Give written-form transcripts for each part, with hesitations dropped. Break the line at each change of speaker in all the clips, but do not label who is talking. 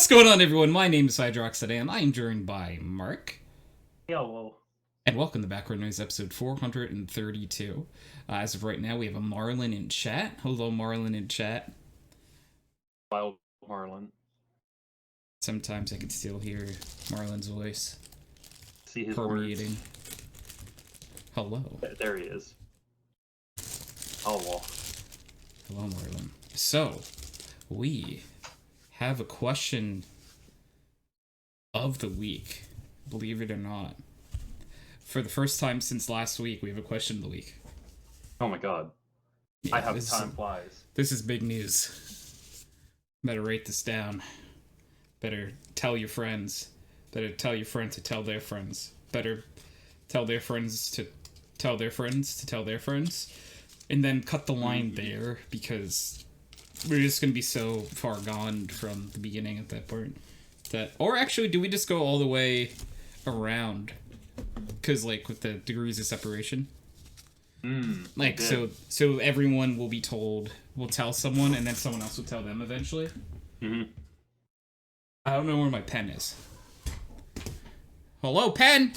What's going on, everyone? My name is HydroxideAnt. I am joined by Mark.
Hello.
And welcome to Background Noise episode 432. As of right now, we have a Marlin in chat. Hello, Marlin in chat.
Wild Marlin.
Sometimes I can still hear Marlin's voice
See his
permeating.
words.
Hello.
There he is. Hello.
Hello, Marlin. So, we have a question of the week, believe it or not. For the first time since last week, we have a question of the week.
Oh my god.
Yeah,
I have time flies.
This is big news. Better write this down. Better tell your friends. Better tell your friends to tell their friends. Better tell their friends to tell their friends to tell their friends. And then cut the line there, because we're just going to be so far gone from the beginning at that point. Or actually, do we just go all the way around? Because, like, with the degrees of separation. Like, so everyone will be told, will tell someone, and then someone else will tell them eventually. I don't know where my pen is. Hello, pen!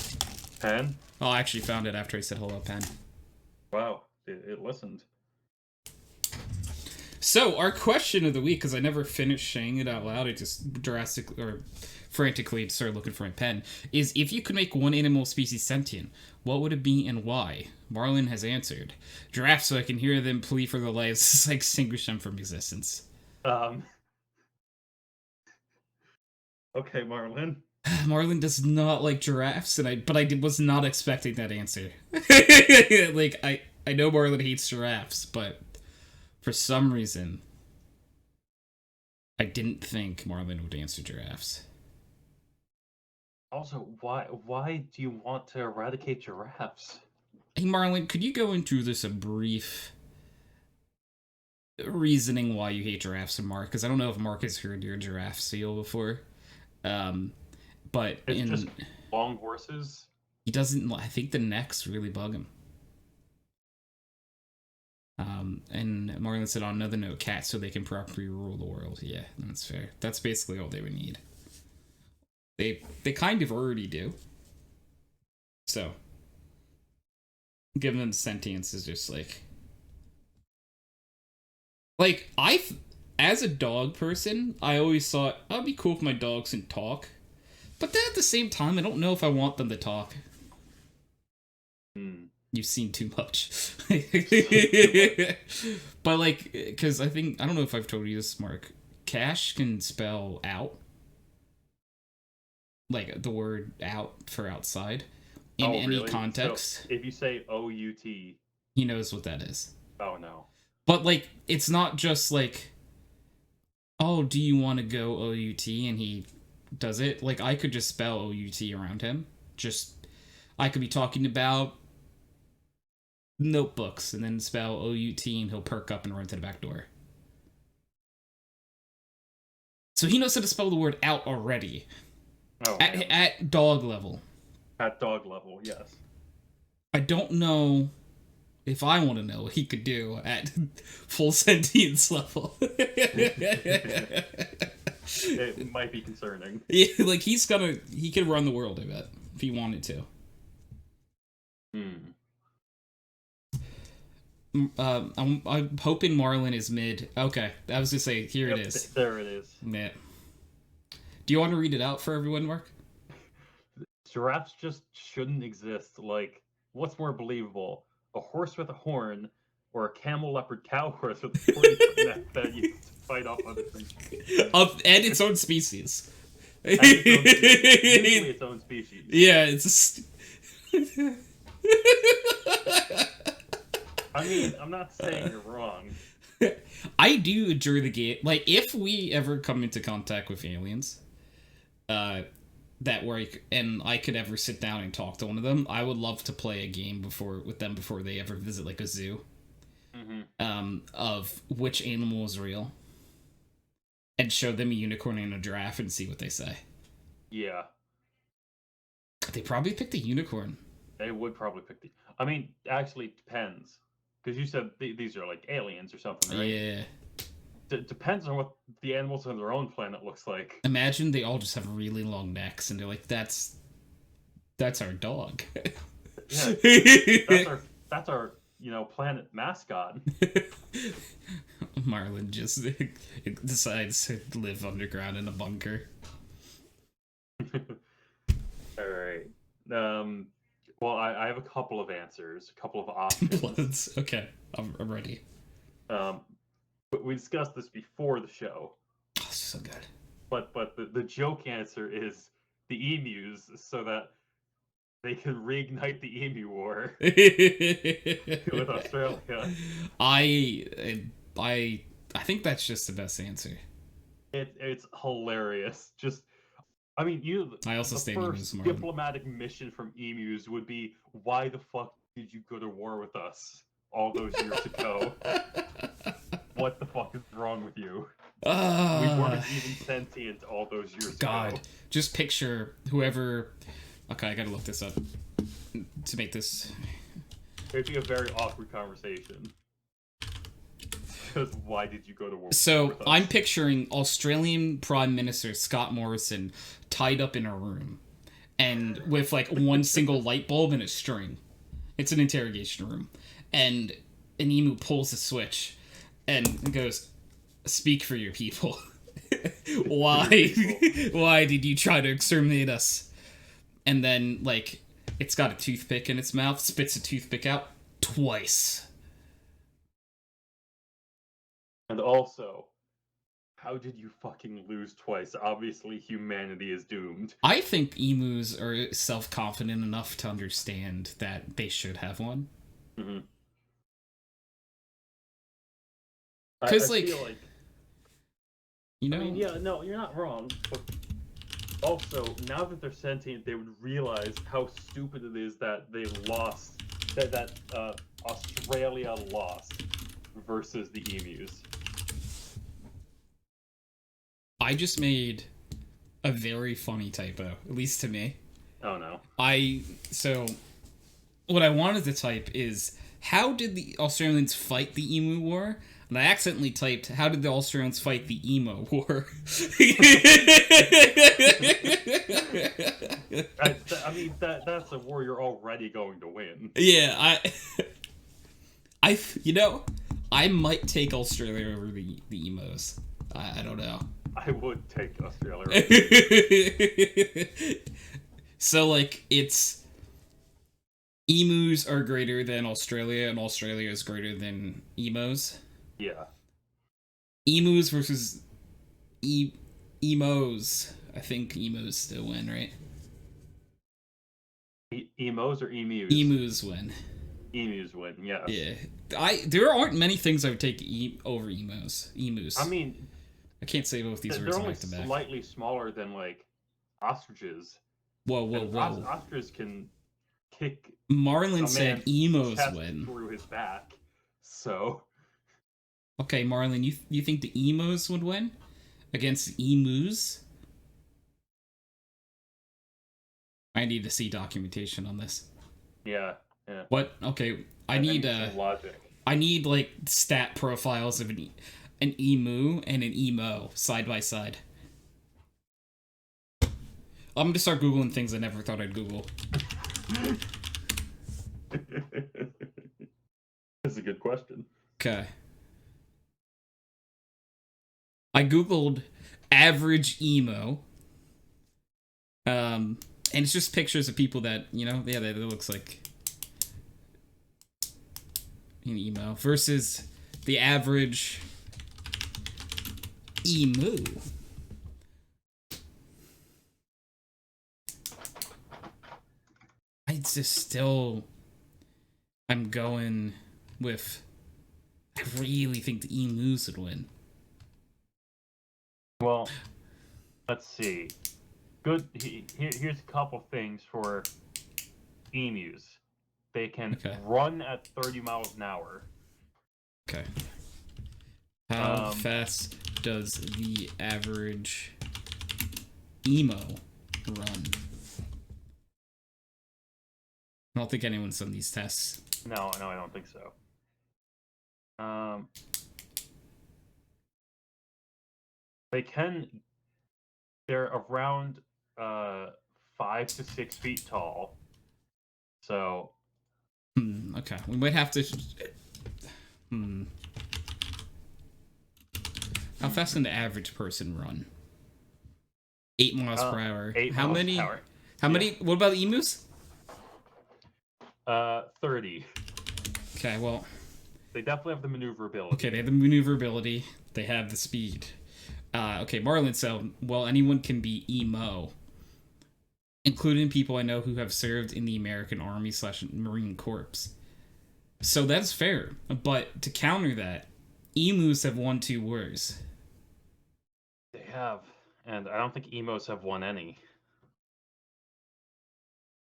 Pen?
Oh, I actually found it after I said hello, pen.
Wow. It listened.
So, our question of the week, because I never finished saying it out loud, I just frantically started looking for my pen, is if you could make one animal species sentient, what would it be and why? Marlin has answered. Giraffes, so I can hear them plead for their lives, to extinguish them from existence.
Okay, Marlin.
Marlin does not like giraffes, but I was not expecting that answer. Like, I know Marlin hates giraffes, but for some reason, I didn't think Marlin would answer giraffes.
Also, why do you want to eradicate giraffes?
Hey, Marlin, could you go into this a brief reasoning why you hate giraffes and Mark? Because I don't know if Mark has heard your giraffe seal before. But
It's just long horses.
He doesn't. I think the necks really bug him. And Marlin said, on another note, cats so they can properly rule the world. Yeah, that's fair. That's basically all they would need. They kind of already do. So, giving them sentience is just like as a dog person, I always thought, it'd be cool if my dogs can talk. But then at the same time, I don't know if I want them to talk. You've seen too much. But, like, because I don't know if I've told you this, Mark. Cash can spell out. Like, the word out for outside. In any context.
So if you say O-U-T...
He knows what that is.
Oh, no. But,
like, it's not just like, oh, do you want to go O-U-T? And he does it. Like, I could just spell O-U-T around him. I could be talking about notebooks and then spell O-U-T and he'll perk up and run to the back door. So he knows how to spell the word out already.
Oh,
at dog level.
At dog level, yes.
I don't know if I want to know what he could do at full sentience level.
It might be concerning.
Yeah, like he could run the world, I bet, if he wanted to. I'm hoping Marlin is mid. Okay, I was gonna say, here it is.
There it is.
Yeah. Do you want to read it out for everyone, Mark?
Giraffes just shouldn't exist. Like, what's more believable? A horse with a horn, or a camel leopard cow horse with a pointy neck that you fight off other things?
And its own species.
Usually its own species.
Yeah, it's
I mean, I'm not saying you're wrong.
I do enjoy the game. Like, if we ever come into contact with aliens, that where I could ever sit down and talk to one of them, I would love to play a game with them before they ever visit, like, a zoo. Of which animal is real. And show them a unicorn and a giraffe and see what they say.
Yeah.
They probably picked a unicorn.
They would probably pick the... I mean, actually, it depends. Because you said these are, like, aliens or something, right?
Yeah.
depends on what the animals on their own planet looks like.
Imagine they all just have really long necks, and they're like, "That's our dog."
Yeah, that's our planet mascot.
Marlin just decides to live underground in a bunker.
All right. Well, I have a couple of answers, a couple of options.
Bloods. Okay, I'm ready.
But we discussed this before the show.
Oh, so good.
But the joke answer is the emus, so that they can reignite the emu war with Australia.
I think that's just the best answer.
It's hilarious. Just, I mean,
I also
the
stand
first
emus,
diplomatic mission from emus would be, why the fuck did you go to war with us all those years ago? What the fuck is wrong with you? We weren't even sentient all those years
God,
ago.
just picture whoever. Okay, I gotta look this up to make this.
It'd be a very awkward conversation. Because why did you go to war?
So
with us?
I'm picturing Australian Prime Minister Scott Morrison tied up in a room, and with like one single light bulb and a string. It's an interrogation room, and an emu pulls a switch, and goes, "Speak for your people. Why did you try to exterminate us?" And then like it's got a toothpick in its mouth, spits a toothpick out twice.
And also, how did you fucking lose twice? Obviously, humanity is doomed.
I think emus are self-confident enough to understand that they should have one.
Mm-hmm.
Because,
I feel like,
you know...
I mean, yeah, no, you're not wrong. But also, now that they're sentient, they would realize how stupid it is that they lost, that Australia lost versus the emus.
I just made a very funny typo, at least to me.
Oh no.
So, what I wanted to type is, how did the Australians fight the emu war? And I accidentally typed, how did the Australians fight the emo war?
I mean, that's a war you're already going to win.
Yeah, I might take Australia over the emos. I don't know.
I would take Australia.
So, like, it's... Emus are greater than Australia, and Australia is greater than emos.
Yeah.
Emus versus emos. I think emus still win, right?
Emos or emus?
Emus win.
Emus win, yes.
Yeah. There aren't many things I would take over emos. Emus.
I mean...
I can't say both these words
they're only
back to back.
slightly smaller than, like, ostriches.
Whoa.
Ostriches can kick...
Marlin said emos
chest
win.
through his back, so...
Okay, Marlon, you think the emos would win against emus? I need to see documentation on this.
Yeah.
What? Okay, I need
logic.
I need like stat profiles of an emu and an emo side by side. I'm gonna start googling things I never thought I'd Google.
That's a good question.
Okay. I googled average emo. And it's just pictures of people that, that looks like an emo versus the average emu. I'm going with, I really think the emus would win.
Well, let's see. Good. Here's a couple things for emus. They can run at 30 miles an hour.
Okay. How fast does the average emo run? I don't think anyone's done these tests.
No, I don't think so. They're around 5 to 6 feet tall. So.
Okay, we might have to. How fast can the average person run? 8 miles per hour.
8
How
miles
many?
per hour.
How many? What about emus?
30.
Okay, well.
They definitely have the maneuverability.
Okay, they have the maneuverability. They have the speed. Okay, Marlon, so, well, anyone can be emo. Including people I know who have served in the American Army / Marine Corps. So that's fair. But to counter that, emus have won 2 wars.
They have. And I don't think emos have won any.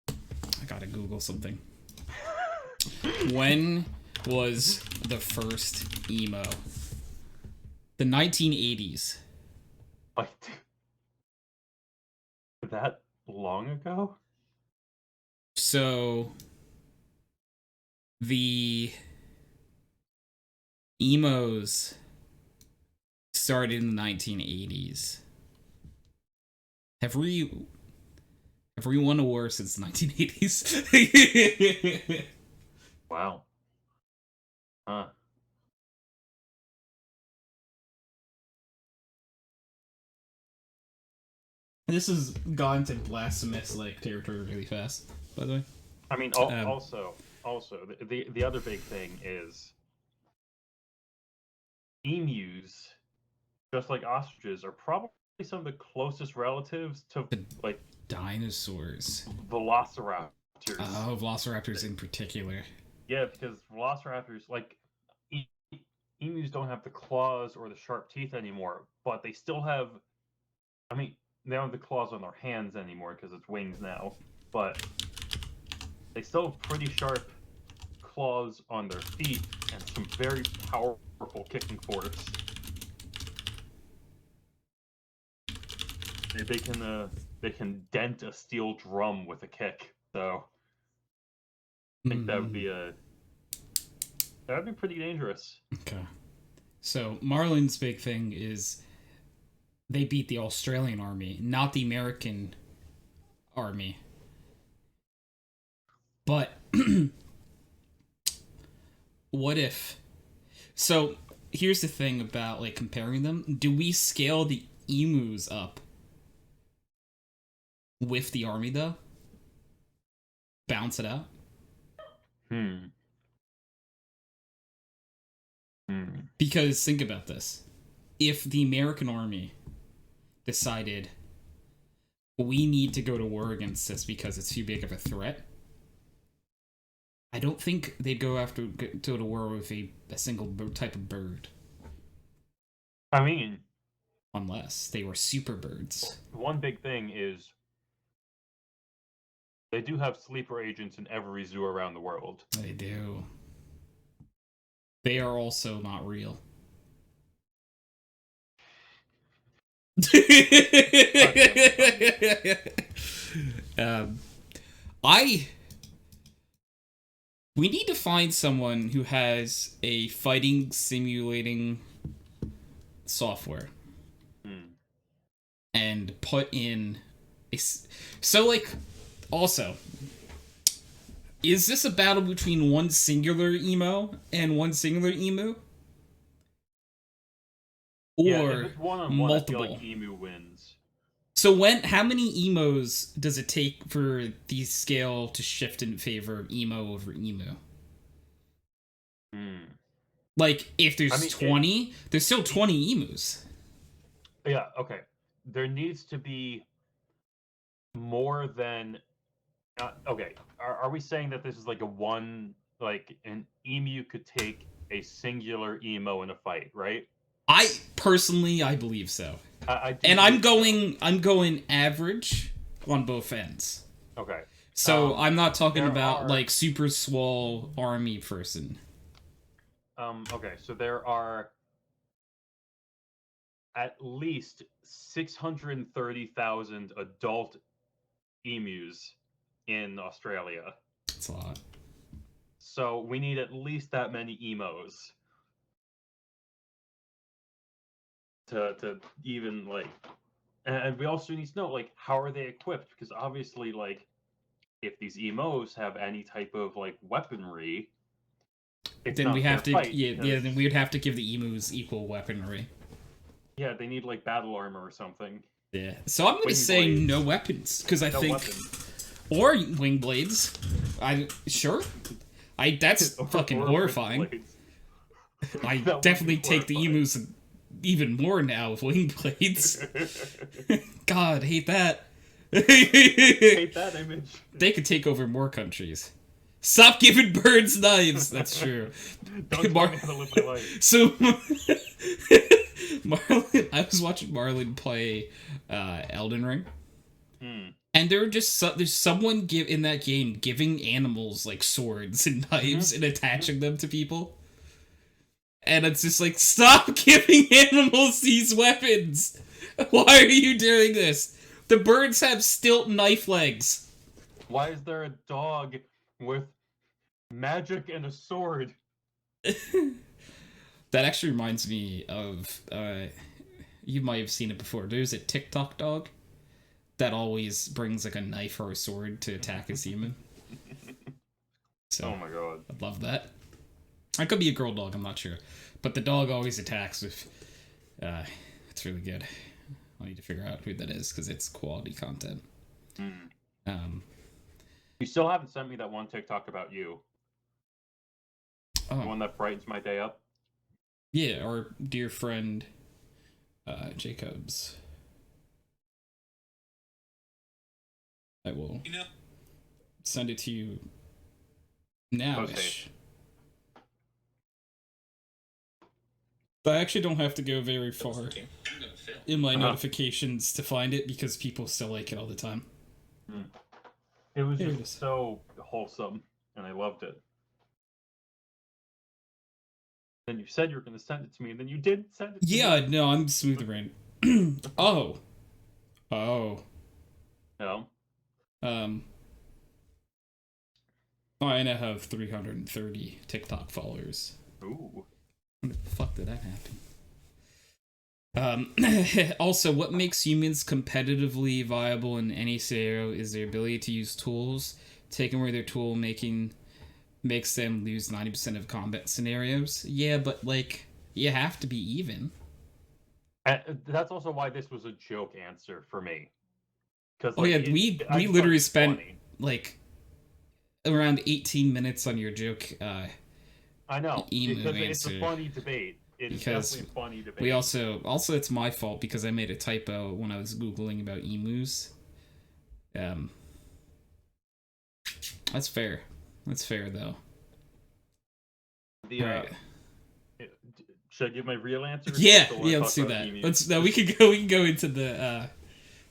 I gotta Google something. When was the first emo? The 1980s.
Like, that long ago?
So, the emos started in the 1980s. Have we won a war since the 1980s?
Wow. Huh.
This has gone to blasphemous territory really fast, by the way.
I mean, also, the other big thing is emus, just like ostriches, are probably some of the closest relatives to
dinosaurs.
Velociraptors.
Oh, velociraptors in particular.
Yeah, because velociraptors, emus don't have the claws or the sharp teeth anymore, but they still have. I mean, they don't have the claws on their hands anymore because it's wings now, but they still have pretty sharp claws on their feet and some very powerful kicking force. They can dent a steel drum with a kick. So I think that would be pretty dangerous.
Okay. So Marlin's big thing is they beat the Australian army, not the American army. But what if? So here's the thing about comparing them. Do we scale the emus up with the army though? Bounce it out? Because think about this. If the American army decided we need to go to war against this because it's too big of a threat, I don't think they'd go to war with a single type of bird.
I mean,
unless they were super birds.
One big thing is they do have sleeper agents in every zoo around the world.
They do. They are also not real. We need to find someone who has a fighting simulating software and put in also, is this a battle between one singular emo and one singular emu? Or
if it's one-on-one,
multiple?
I feel like emu wins.
So how many emos does it take for the scale to shift in favor of emo over emu? If there's 20, there's still 20 emus.
Yeah, okay. There needs to be more than... okay, are we saying that this is an emu could take a singular emo in a fight, right?
I believe so. I'm going average on both ends.
Okay.
So I'm not talking about super swole army person.
Okay, so there are at least 630,000 adult emus in Australia.
That's a lot.
So we need at least that many emos. to even like, and we also need to know like how are they equipped, because obviously like if these emos have any type of like weaponry, it's
Then we
not
have
fair
to,
fight.
yeah. Then we would have to give the emus equal weaponry.
Yeah, they need like battle armor or something.
Yeah. So I'm gonna
Wing
say
blades.
no weapons because I
No
think,
weapons.
or wing blades. That's
Or-
fucking
or wing
horrifying.
blades.
I
That would
definitely
be
take the
horrifying.
emus even more now with wing blades. God, hate that.
Hate that image.
They could take over more countries. Stop giving birds knives. That's true.
Don't tell me how to live my life.
So, Marlon, I was watching Marlon play Elden Ring, and there were just there's someone in that game giving animals like swords and knives and attaching them to people, and it's just like, stop giving animals these weapons. Why are you doing this? The birds have stilt knife legs.
Why is there a dog with magic and a sword?
That actually reminds me of, you might have seen it before. There's a TikTok dog that always brings like a knife or a sword to attack his human. So,
Oh my god.
I love that. It could be a girl dog, I'm not sure. But the dog always attacks with, it's really good. I need to figure out who that is because it's quality content.
You still haven't sent me that one TikTok about you. The
Oh,
one that brightens my day up.
yeah, our dear friend, Jacobs. I will send it to you now-ish. I actually don't have to go very far in my notifications to find it because people still like it all the time.
It was
Here it
just
is.
so wholesome, and I loved it. Then you said you were going to send it to me, and then you did send it to me.
Yeah, no, I'm smooth brain. Oh.
No.
I now have 330 TikTok followers.
Ooh.
When the fuck did that happen? Also, what makes humans competitively viable in any scenario is their ability to use tools. Taking away their tool making makes them lose 90% of combat scenarios. Yeah, but like, you have to be even.
And that's also why this was a joke answer for me. Because
Oh yeah, we literally spent like around 18 minutes on your joke.
I know, because it's a
answer.
funny debate. It is definitely a funny debate.
We also it's my fault because I made a typo when I was googling about emus. That's fair. That's fair though.
Right. Should I give my real answer?
Yeah, let's do that. Emus? We could go into the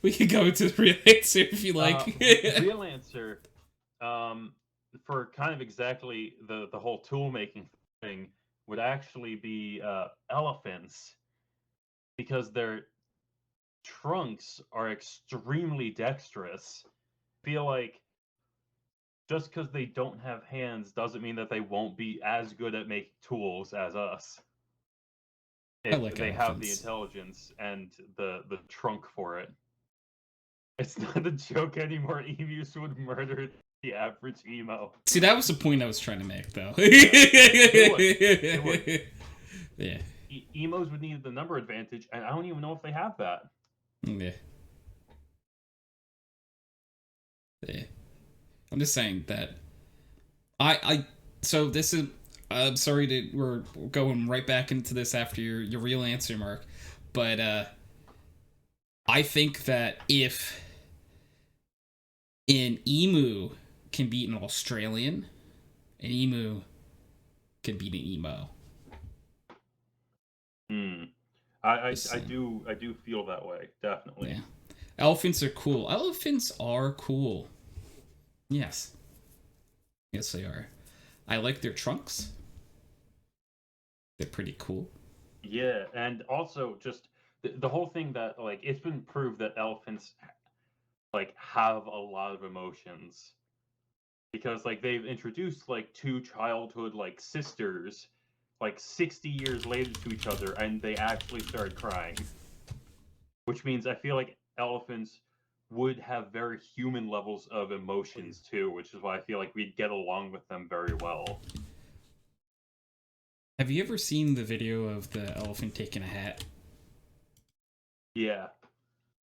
real answer if you like.
Real answer, for kind of exactly the whole tool making thing would actually be elephants, because their trunks are extremely dexterous. I feel like just because they don't have hands doesn't mean that they won't be as good at making tools as us. If they have the intelligence and the trunk for it. It's not a joke anymore. Emus would murder the average emo.
See, that was the point I was trying to make, though.
It would.
Yeah.
Emos would need the number advantage, and I don't even know if they have that.
Yeah. Yeah. I'm just saying that so this is, I'm sorry we're going right back into this after your real answer, Mark, but I think that if an emu can beat an Australian, an emu can beat an emo.
I do feel that way, definitely.
Yeah. Elephants are cool. Elephants are cool. Yes. Yes, they are. I like their trunks. They're pretty cool.
Yeah, and also just the whole thing that, like, it's been proved that elephants, like, have a lot of emotions. Because, like, they've introduced, like, two childhood, like, sisters like 60 years later to each other, and they actually started crying. Which means I feel like elephants would have very human levels of emotions too, which is why I feel like we'd get along with them very well.
Have you ever seen the video of the elephant taking a hat?
Yeah.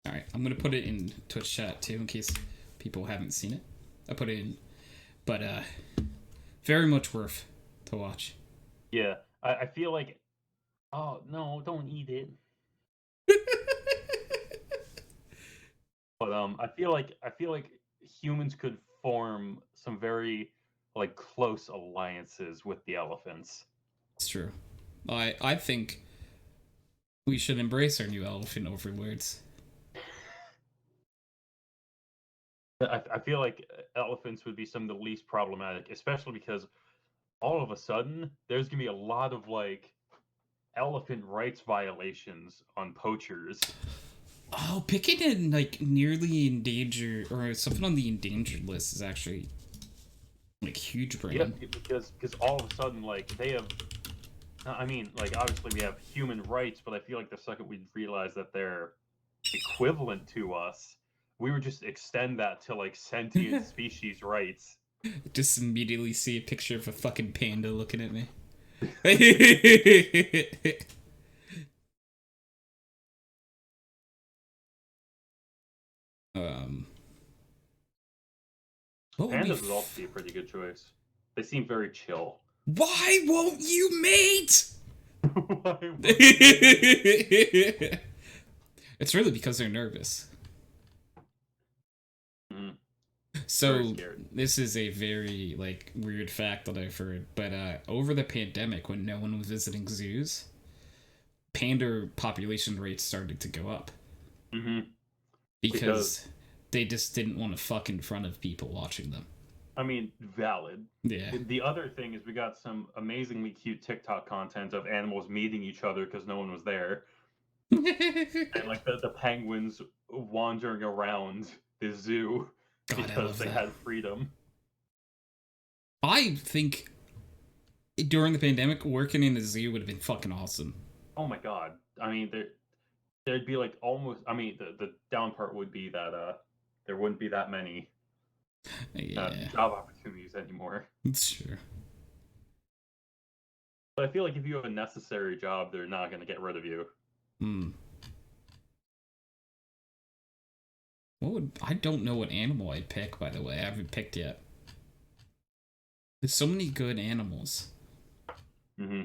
Alright, I'm gonna put it in Twitch chat too in case people haven't seen it. I put it in. But very much worth to watch.
Yeah. I feel like, oh no, don't eat it. But I feel like humans could form some very like close alliances with the elephants.
It's true. I think we should embrace our new elephant overlords.
I feel like elephants would be some of the least problematic, especially because all of a sudden there's gonna be a lot of like elephant rights violations on poachers.
Oh, picking in like nearly endangered or something on the endangered list is actually like huge brain.
Yeah, because all of a sudden like they have. I mean, like obviously we have human rights, but I feel like the second we realize that they're equivalent to us, we would just extend that to like sentient species rights.
Just immediately see a picture of a fucking panda looking at me.
Pandas would also be a pretty good choice. They seem very chill.
Why won't you mate? It's really because they're nervous.
Mm-hmm.
So this is a very like weird fact that I've heard, but over the pandemic when no one was visiting zoos, panda population rates started to go up.
Mm-hmm.
Because they just didn't want to fuck in front of people watching them.
I mean, valid.
Yeah.
The other thing is we got some amazingly cute TikTok content of animals meeting each other because no one was there. And like the penguins wandering around the zoo because they had freedom.
I think during the pandemic, working in the zoo would have been fucking awesome.
Oh my god. I mean, there'd be like almost. I mean, the down part would be that there wouldn't be that many job opportunities anymore.
It's true.
But I feel like if you have a necessary job, they're not going to get rid of you.
I don't know what animal I'd pick, by the way. I haven't picked yet. There's so many good animals.
Mm-hmm.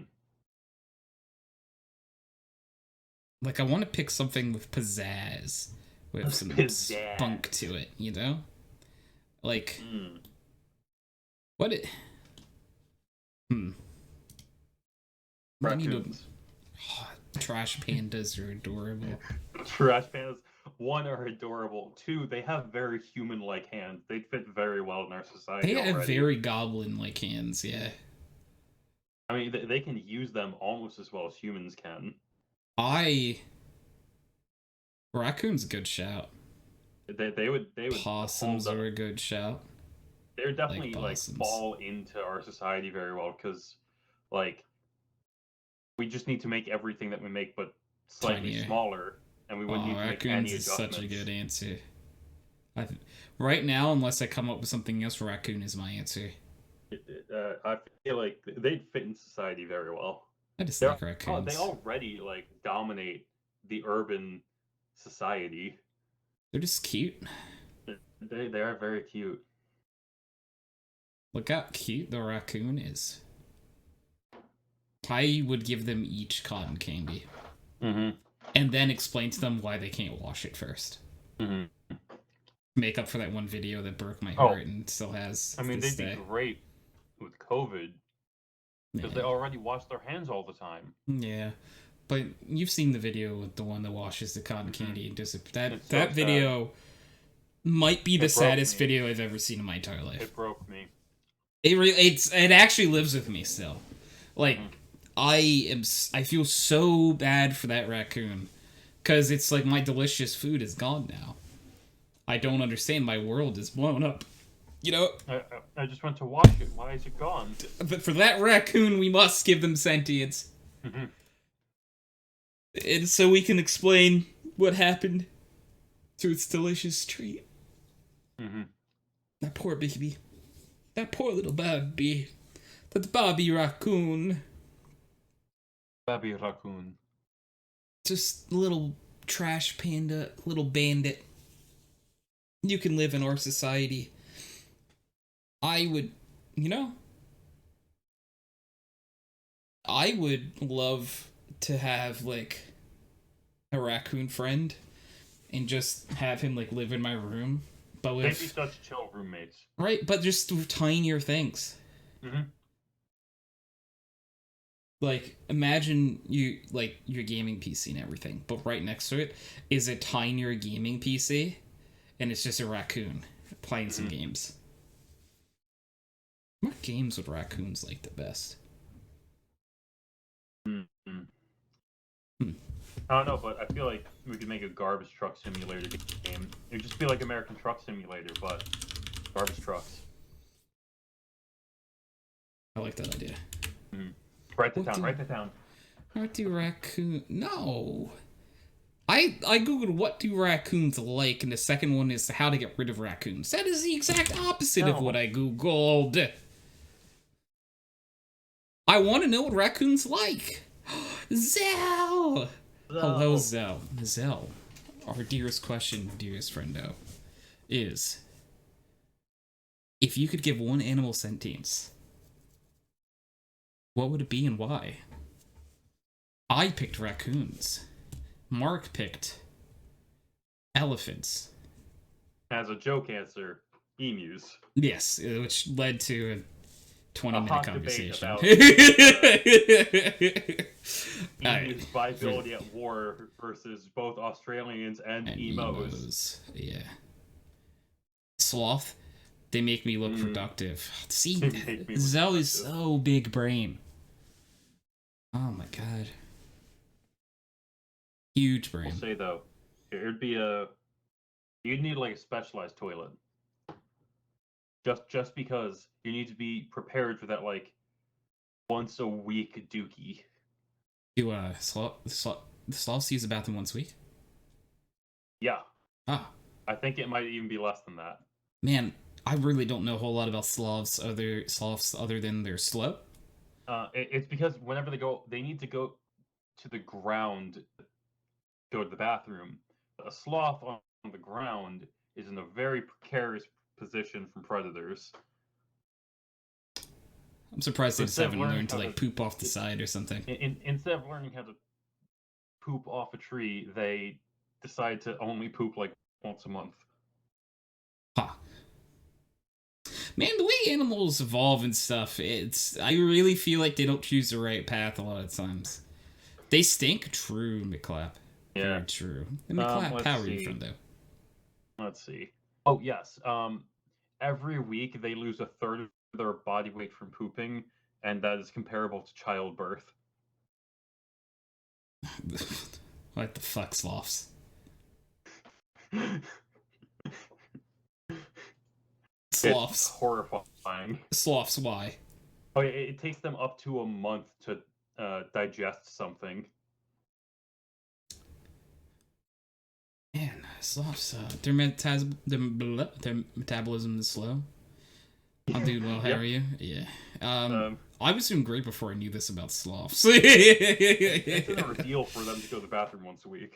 Like, I want to pick something with pizzazz. With some spunk to it, you know? Like, what it...
Raccoons.
Trash pandas are adorable.
Trash pandas, one, are adorable. Two, they have very human-like hands. They'd fit very well in our society.
They have very goblin-like hands, yeah.
I mean, they can use them almost as well as humans can.
Raccoon's a good shout.
They would.
Possums are a good shout.
They're definitely like fall into our society very well because, like, we just need to make everything that we make, but slightly
tinier.
Smaller, and we wouldn't need to make any adjustments.
Raccoon's is such a good answer. Right now, unless I come up with something else, raccoon is my answer.
I feel like they'd fit in society very well.
I just like raccoons.
They already like dominate the urban society.
They're just cute.
They are very cute.
Look how cute the raccoon is. I would give them each cotton candy.
Mm-hmm.
And then explain to them why they can't wash it first.
Mm-hmm.
Make up for that one video that broke my heart and still has.
I mean, they'd be great with COVID. Because they already wash their hands all the time.
Yeah. But you've seen the video with the one that washes the cotton candy. That
so
video might be the saddest video I've ever seen in my entire life.
It broke me.
It actually lives with me still. Like, I feel so bad for that raccoon. Because it's like my delicious food is gone now. I don't understand. My world is blown up. You know,
I just went to wash it. Why is it gone?
but for that raccoon, we must give them sentience.
Mhm.
And so we can explain what happened to its delicious treat.
Mhm.
That poor baby. That poor little baby. That Bobby raccoon.
Baby raccoon.
Just a little trash panda, little bandit. You can live in our society. I would, you know, I would love to have, like, a raccoon friend and just have him, like, live in my room. But
They'd be
with,
such chill roommates.
right, but just with tinier things.
Mhm.
Like, imagine you, like, your gaming PC and everything, but right next to it is a tinier gaming PC, and it's just a raccoon playing some games. What games would raccoons like the best?
Mhm.
Hmm.
I don't know, but I feel like we could make a garbage truck simulator game. It would just be like American Truck Simulator, but garbage trucks.
I like that idea.
Write that down. Write that down.
What do raccoon? No. I googled what do raccoons like, and the second one is how to get rid of raccoons. That is the exact opposite of
No.
what I googled. I want to know what raccoons like. Zell. Hello, Zell. Zell. Our dearest question, dearest friendo, is if you could give one animal sentience, what would it be and why? I picked raccoons. Mark picked elephants.
As a joke answer, emus.
Yes, which led to a 20-minute
hot
conversation.
debate about emus' viability at war versus both Australians and emos.
Yeah. Sloth, they make me look productive. See, Zell is so big brain. Oh my god. Huge brain.
I'll say though, it'd be you'd need like a specialized toilet. Just because you need to be prepared for that like once a week dookie.
Do sloths use the bathroom once a week?
Yeah.
Ah.
I think it might even be less than that.
Man, I really don't know a whole lot about sloths other than they're slow.
It's because whenever they need to go to the ground, go to the bathroom. A sloth on the ground is in a very precarious position from predators.
I'm surprised
So
they just
instead of
haven't
learning
learned to
how
like poop off the side or something.
Instead of learning how to poop off a tree, they decide to only poop like once a month.
Huh. Man, the way animals evolve and stuff, I really feel like they don't choose the right path a lot of times. They stink? True, McClap.
Yeah.
Very true. And McClap, how are you,
see.
friendo?
Let's see. Oh, yes. Every week they lose a third of their body weight from pooping, and that is comparable to childbirth.
What the fuck, sloths? Sloths.
It's horrifying.
Sloths, why?
Oh, it takes them up to a month to digest something.
Man, sloths, their metabolism is slow. I'm doing well, how
Yep.
are you? Yeah. I was doing great before I knew this about sloths.
It's an ordeal for them to go to the bathroom once a week.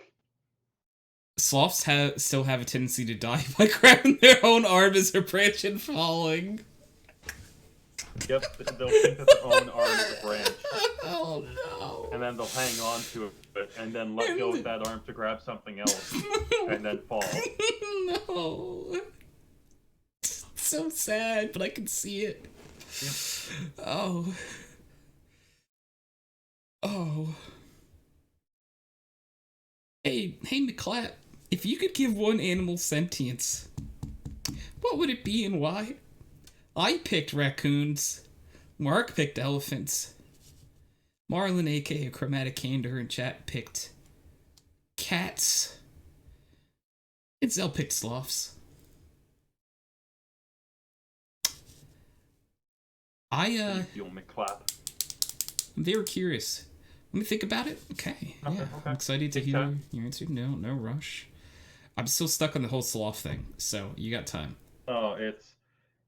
Sloths still have a tendency to die by grabbing their own arm as they're branching and falling.
Yep, they'll think that their own arm is a branch.
Oh no.
And then they'll hang on to it, and then let go with that arm to grab something else, and then fall.
No. So sad, but I can see it.
Yep.
Oh. Oh. Hey, McClap, if you could give one animal sentience, what would it be and why? I picked raccoons. Mark picked elephants. Marlon, aka Chromatic Candor, in chat picked cats. And Zell picked sloths. I
You feel McClap.
I'm very curious. Let me think about it. Okay.
Okay,
Yeah.
okay.
I'm excited to
Take
hear
time.
your answer. No rush. I'm still stuck on the whole sloth thing, so you got time.
Oh, it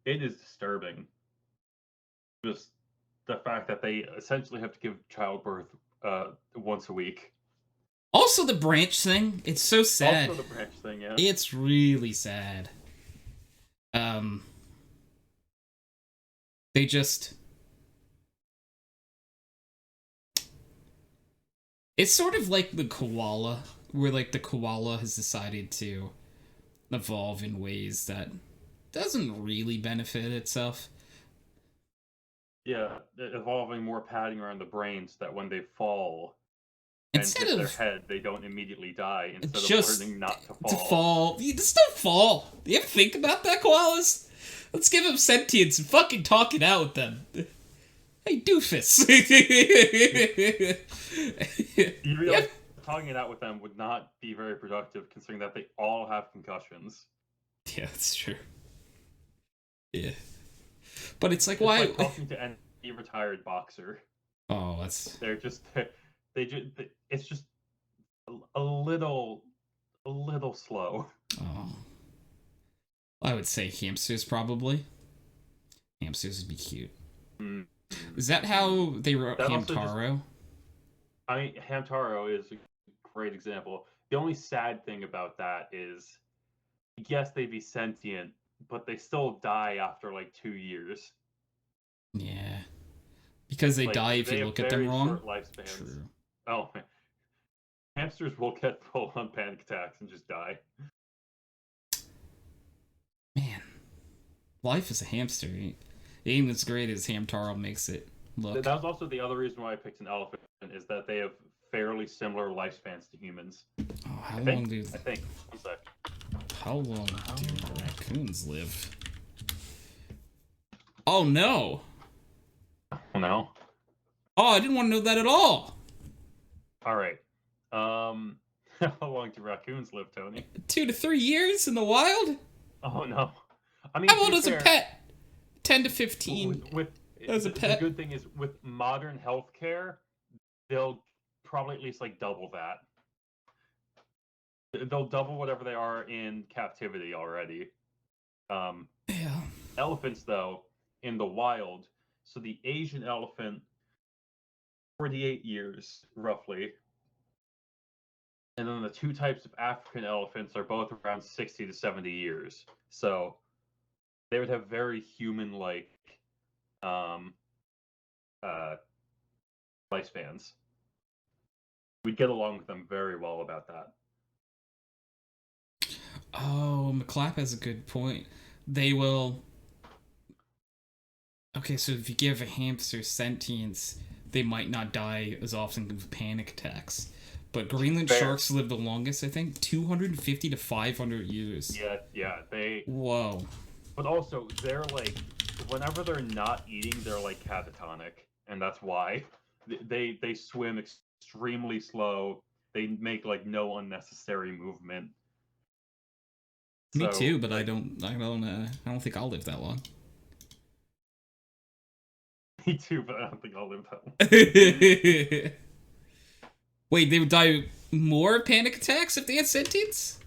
is disturbing. Just the fact that they essentially have to give childbirth once a week.
Also, the branch thing. It's so sad.
Also, the branch thing, yeah.
It's really sad. They just. It's sort of like the koala, where like the koala has decided to evolve in ways that doesn't really benefit itself.
Yeah, evolving more padding around the brain so that when they fall and
Instead
hit their
of
head, they don't immediately die instead of
just
learning not to fall.
to fall, you just don't fall. You ever think about that, koalas? Let's give them sentience and fucking talk it out with them. Hey, doofus.
You realize talking it out with them would not be very productive, considering that they all have concussions.
Yeah, that's true. Yeah, but it's like,
It's
why?
like talking to any retired boxer.
Oh, that's.
They're just it's just a little slow.
Oh, I would say hamsters probably. Hamsters would be cute.
Mm.
Is that how they wrote
That also
Hamtaro?
Hamtaro is a great example. The only sad thing about that is, yes, they'd be sentient, but they still die after like 2 years.
Yeah, because they
Like,
die if
they
you
have
look at them
very
wrong.
short lifespans.
True.
Oh, man. Hamsters will get full-on panic attacks and just die.
Man, life as a hamster ain't as great as Hamtaro makes it look.
That was also the other reason why I picked an elephant, is that they have fairly similar lifespans to humans.
Oh,
I think. One sec.
How long do raccoons live? Oh no!
Oh, no.
Oh, I didn't want to know that at all.
All right. How long do raccoons live, Tony?
2 to 3 years in the wild.
Oh no. I mean,
How old is a pet? 10 to 15. As a
the
pet.
good thing is, with modern healthcare, they'll probably at least like double that. They'll double whatever they are in captivity already.
Yeah.
Elephants, though, in the wild, so the Asian elephant, 48 years roughly, and then the two types of African elephants are both around 60 to 70 years. So they would have very human-like lifespans. We'd get along with them very well about that.
Oh, McClap has a good point. They will. Okay, so if you give a hamster sentience, they might not die as often of panic attacks. But Greenland sharks live the longest, I think, 250 to 500 years.
Yeah, they.
Whoa.
But also, they're like, whenever they're not eating, they're like catatonic, and that's why they swim extremely slow. They make like no unnecessary movement.
Me too, but I don't think I'll live that long.
Me too, but I don't think I'll live that long.
Wait, they would die more panic attacks if they had sentience?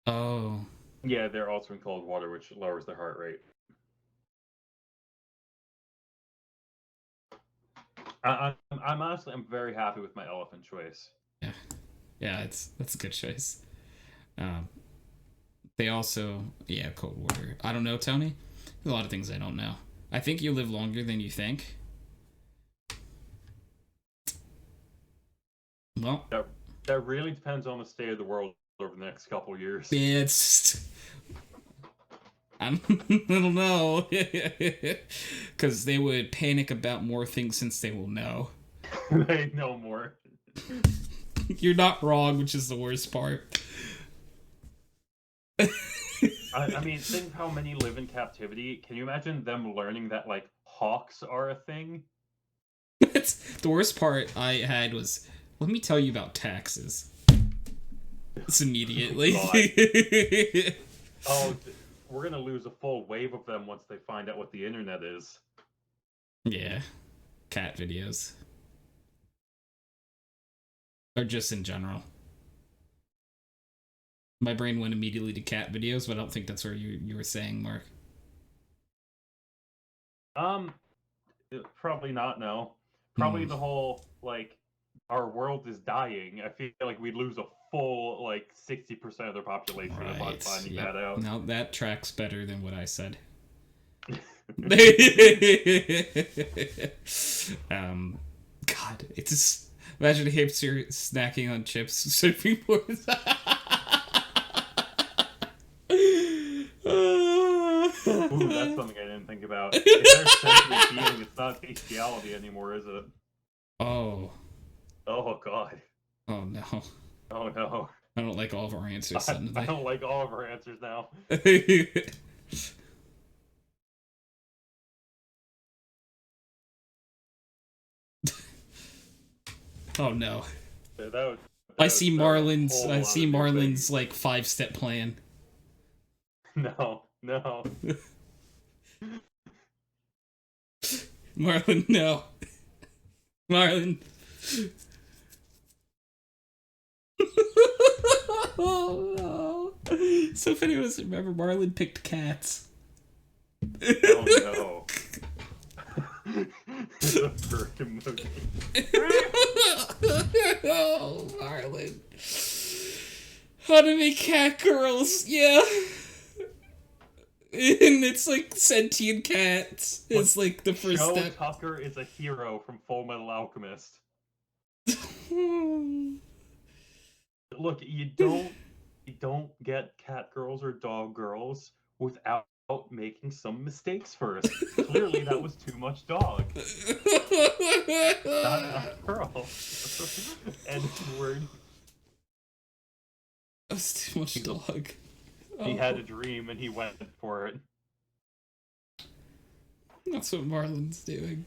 Oh.
Yeah, they're also in cold water, which lowers their heart rate. I'm honestly, I'm very happy with my elephant choice.
Yeah, that's a good choice. They also, cold water. I don't know, Tony. There's a lot of things I don't know. I think you live longer than you think. Well,
that really depends on the state of the world over the next couple years.
Yeah, it's. I don't know. Because they would panic about more things since they will know.
They know more.
You're not wrong, which is the worst part.
I mean, think of how many live in captivity. Can you imagine them learning that, like, hawks are a thing?
The worst part I had was, let me tell you about taxes. It's immediately.
Oh, we're gonna lose a full wave of them once they find out what the internet is.
Yeah. Cat videos. Or just in general. My brain went immediately to cat videos, but I don't think that's where you were saying, Mark.
Probably not, no. Probably the whole, like, our world is dying. I feel like we'd lose a full, like, 60% of their population upon finding that out.
Now that tracks better than what I said. God, it's just, imagine a hipster snacking on chips, surfing boards.
Ooh, that's something I didn't think about. If there's sentient being, it's not bestiality anymore, is it?
Oh.
Oh, God.
Oh, no.
Oh, no.
I don't like all of our answers suddenly.
I don't like all of our answers now.
Oh, no.
I
see Marlin's like 5-step plan.
No.
Marlin, no. Marlin. Oh, no. So if anyone doesn't remember, Marlin picked cats.
Oh, no. The bird emoji.
Oh, Marlin. How to make cat girls, yeah. And it's like sentient cats. It's like the first
Joe
step.
Tucker is a hero from Full Metal Alchemist. Look, you don't get cat girls or dog girls without making some mistakes first. Clearly, that was too much dog. Not enough girl. And word.
That was too much dog.
He had a dream and he went for it.
That's what Marlin's doing.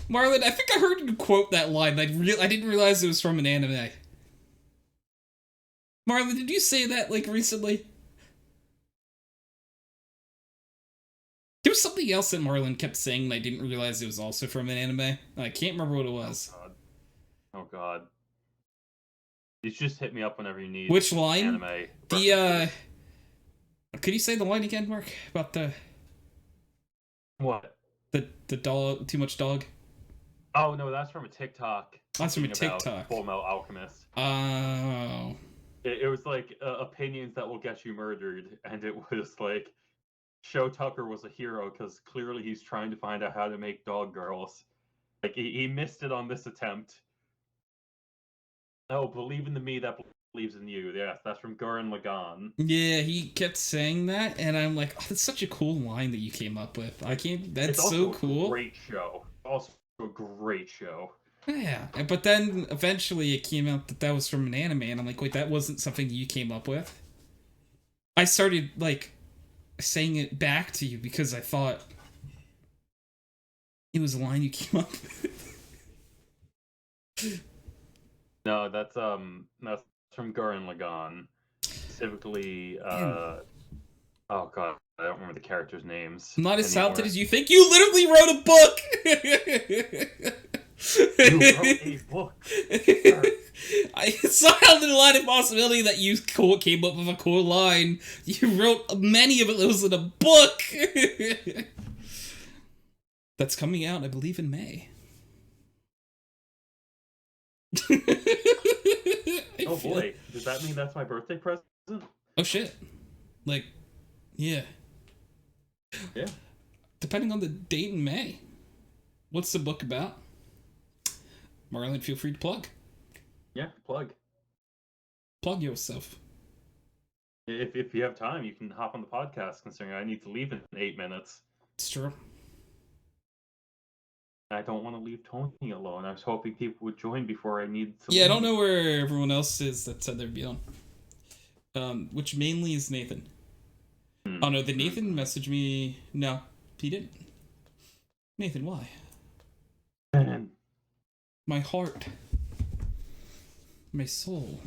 Marlin, I think I heard you quote that line. I didn't realize it was from an anime. Marlin, did you say that, like, recently? There was something else that Marlin kept saying and I didn't realize it was also from an anime. I can't remember what it was.
Oh, God. You just hit me up whenever you need.
Which line?
Anime.
Could you say the line again, Mark? About the...
What?
The dog, too much dog?
Oh, no, that's from a TikTok.
That's from a TikTok.
Full Metal Alchemist.
Oh.
It was like opinions that will get you murdered, and it was like Show Tucker was a hero because clearly he's trying to find out how to make dog girls. Like he missed it on this attempt. Oh, believe in the me that believes in you. Yes, that's from Gurren Lagann.
Yeah, he kept saying that, and I'm like, oh, that's such a cool line that you came up with. I can't. That's
it's
so
also
cool.
A great show. Also a great show.
Yeah, but then eventually it came out that was from an anime, and I'm like, wait, that wasn't something you came up with. I started like saying it back to you because I thought it was a line you came up with.
No, that's from Gurren Lagann. Specifically, oh god, I don't remember the characters' names.
I'm not as talented as you think. You literally wrote a book.
You wrote a book.
I saw the line of possibility that you came up with a cool line. You wrote many of it that was in a book. That's coming out, I believe, in May.
Oh boy, does that mean that's my birthday present?
Oh shit. Like, yeah.
Yeah.
Depending on the date in May. What's the book about? Marlon, feel free to plug.
Yeah, plug.
Plug yourself.
If you have time, you can hop on the podcast, considering I need to leave in 8 minutes.
It's true.
I don't want to leave Tony alone. I was hoping people would join before I need to
leave. I don't know where
where
everyone else is that said they'd be on. Which mainly is Nathan. Oh no, did Nathan message me? No, he didn't. Nathan, why?
Man.
My heart. My soul.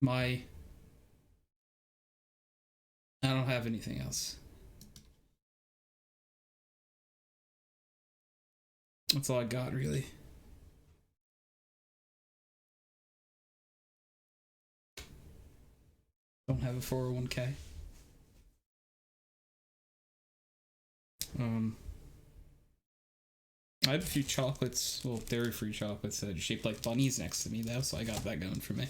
My I don't have anything else. That's all I got, really. Don't have a 401k. I have a few chocolates, well, dairy-free chocolates that are shaped like bunnies next to me, though, so I got that going for me.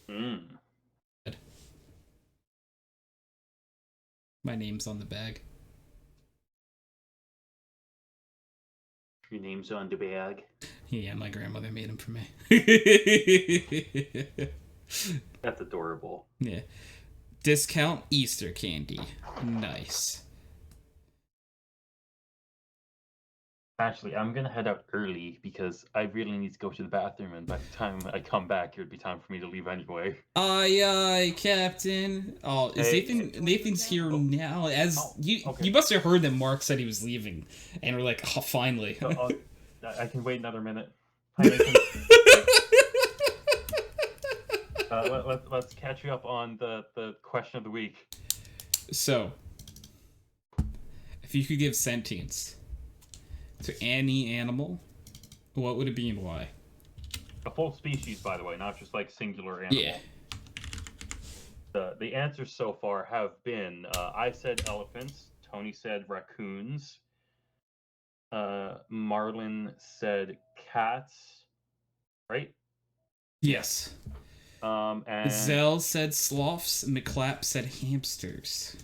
Good. My name's on the bag.
Your name's on the bag.
Yeah, my grandmother made them for me.
That's adorable.
Yeah. Discount Easter candy. Nice.
Actually, I'm gonna head out early because I really need to go to the bathroom, and by the time I come back, it would be time for me to leave anyway.
Aye, aye, Captain. Oh, is
Hey,
Nathan's here now? You must have heard that Mark said he was leaving, and we're like, oh, finally.
I can wait another minute. Hi, Nathan. Let's catch you up on the question of the week.
So, if you could give sentience to any animal, what would it be and why?
A full species, by the way, not just like singular animal.
Yeah.
The answers so far have been, I said elephants, Tony said raccoons, Marlon said cats, right?
Yes.
And
Zell said sloths, McClap said hamsters.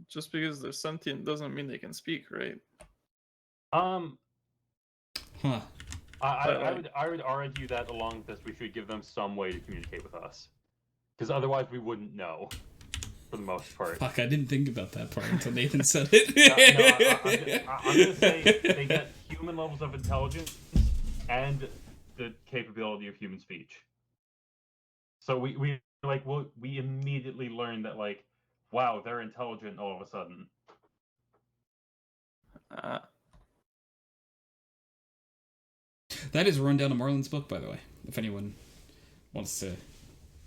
Just because they're sentient doesn't mean they can speak, right?
Huh.
I would argue that along with this, we should give them some way to communicate with us, because otherwise we wouldn't know, for the most part.
Fuck, I didn't think about that part until Nathan said it.
I'm gonna say they get human levels of intelligence and the capability of human speech. So we immediately learn that, like, wow, they're intelligent all of a sudden.
That is a rundown of Marlon's book, by the way. If anyone wants to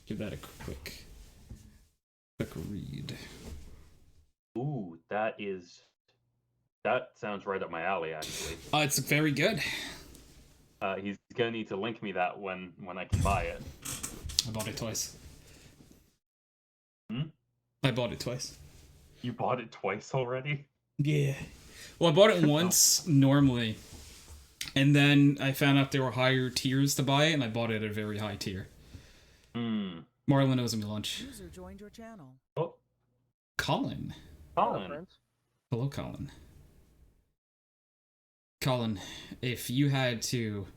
give that a quick read.
Ooh, that sounds right up my alley, actually.
It's very good.
He's gonna need to link me that when I can buy it.
I bought it twice.
Hmm?
I bought it twice.
You bought it twice already?
Yeah. Well, I bought it once normally, and then I found out there were higher tiers to buy it, and I bought it at a very high tier. Marlon owes me lunch.
User joined your channel.
Oh,
Colin.
Colin.
Hello, Colin. Colin, if you had to...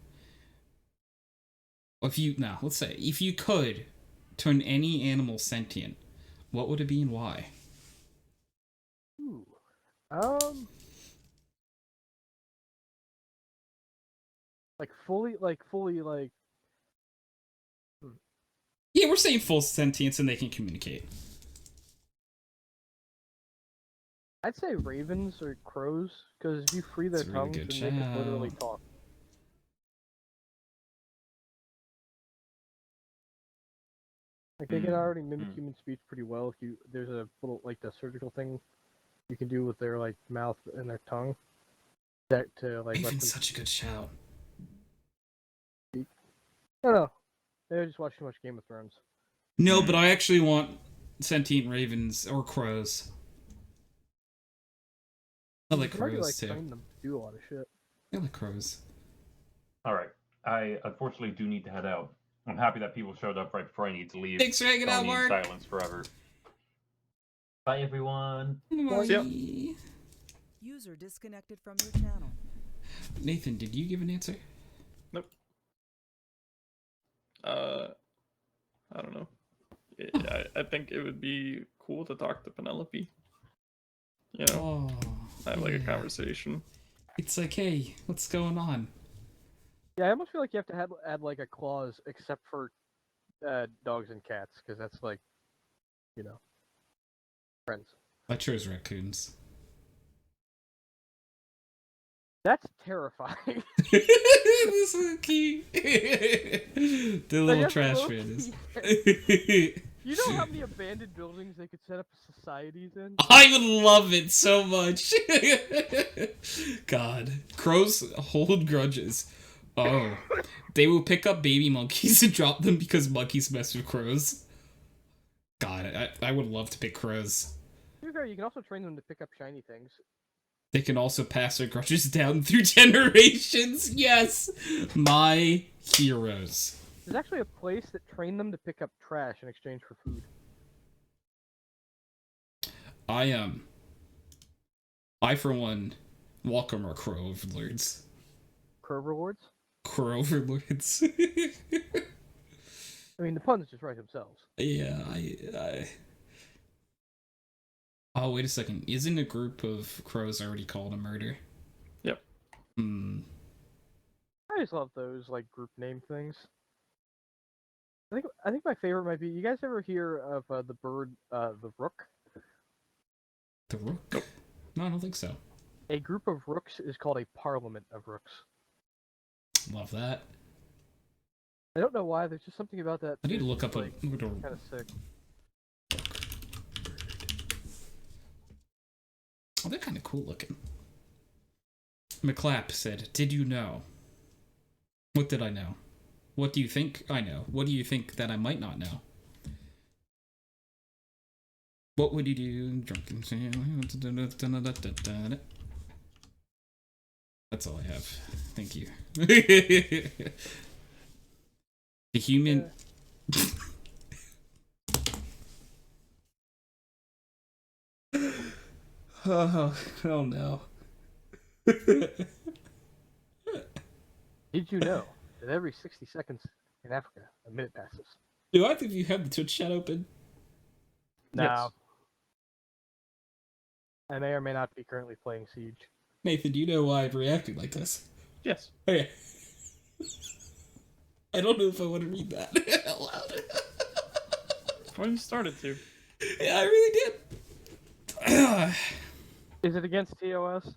let's say, if you could turn any animal sentient, what would it be and why?
Ooh. Fully.
Yeah, we're saying full sentience and they can communicate.
I'd say ravens or crows, because if you free their
That's a really
tongues,
good
then they can literally
shout.
talk. Like they can already mimic human speech pretty well. If there's a little the surgical thing you can do with their mouth and their tongue, that to let them
Such a good shout.
speak. I don't know. Maybe I just watched too much Game of Thrones.
No, but I actually want sentient ravens or crows. I like
You can already,
crows too.
train them to do a lot of shit.
I like crows.
All right. I unfortunately do need to head out. I'm happy that people showed up right before I need to leave.
Thanks for hanging out,
Tony in
Mark.
silence forever. Bye, everyone.
Bye.
User disconnected from your channel.
Nathan, did you give an answer?
Nope. I don't know. I think it would be cool to talk to Penelope. You know, have a conversation.
It's like, hey, what's going on?
Yeah, I almost feel like you have to add a clause except for dogs and cats, because that's friends.
I chose raccoons.
That's terrifying.
This is cute. The little trash man is.
You know how many abandoned buildings they could set up societies in?
I would love it so much. God, crows hold grudges. Oh, they will pick up baby monkeys and drop them because monkeys mess with crows. God, I would love to pick crows.
To be fair, you can also train them to pick up shiny things.
They can also pass their grudges down through generations. Yes, my heroes.
There's actually a place that trained them to pick up trash in exchange for food.
I for one welcome our crow overlords.
Crow rewards?
Crow overlords.
I mean, the puns just write themselves.
Yeah, I. Oh, wait a second. Isn't a group of crows already called a murder?
Yep.
I just love those like group name things. I think my favorite might be. You guys ever hear of the bird, the rook?
The rook? No, I don't think so.
A group of rooks is called a parliament of rooks.
Love that.
I don't know why. There's just something about that.
I need to look up
like,
a
kind of sick.
Oh, they're kind of cool looking. McClap said, "Did you know?" What did I know? What do you think I know? What do you think that I might not know? What would you do? Drunken sailor. That's all I have. Thank you. The human. Oh no.
Did you know that every 60 seconds in Africa, a minute passes?
Do I think you have the Twitch chat open?
No.
Yes.
I may or may not be currently playing Siege.
Nathan, do you know why I've reacted like this?
Yes.
Okay. I don't know if I want to read that out loud.
Well, you started to.
Yeah, I really did.
Is it against TOS?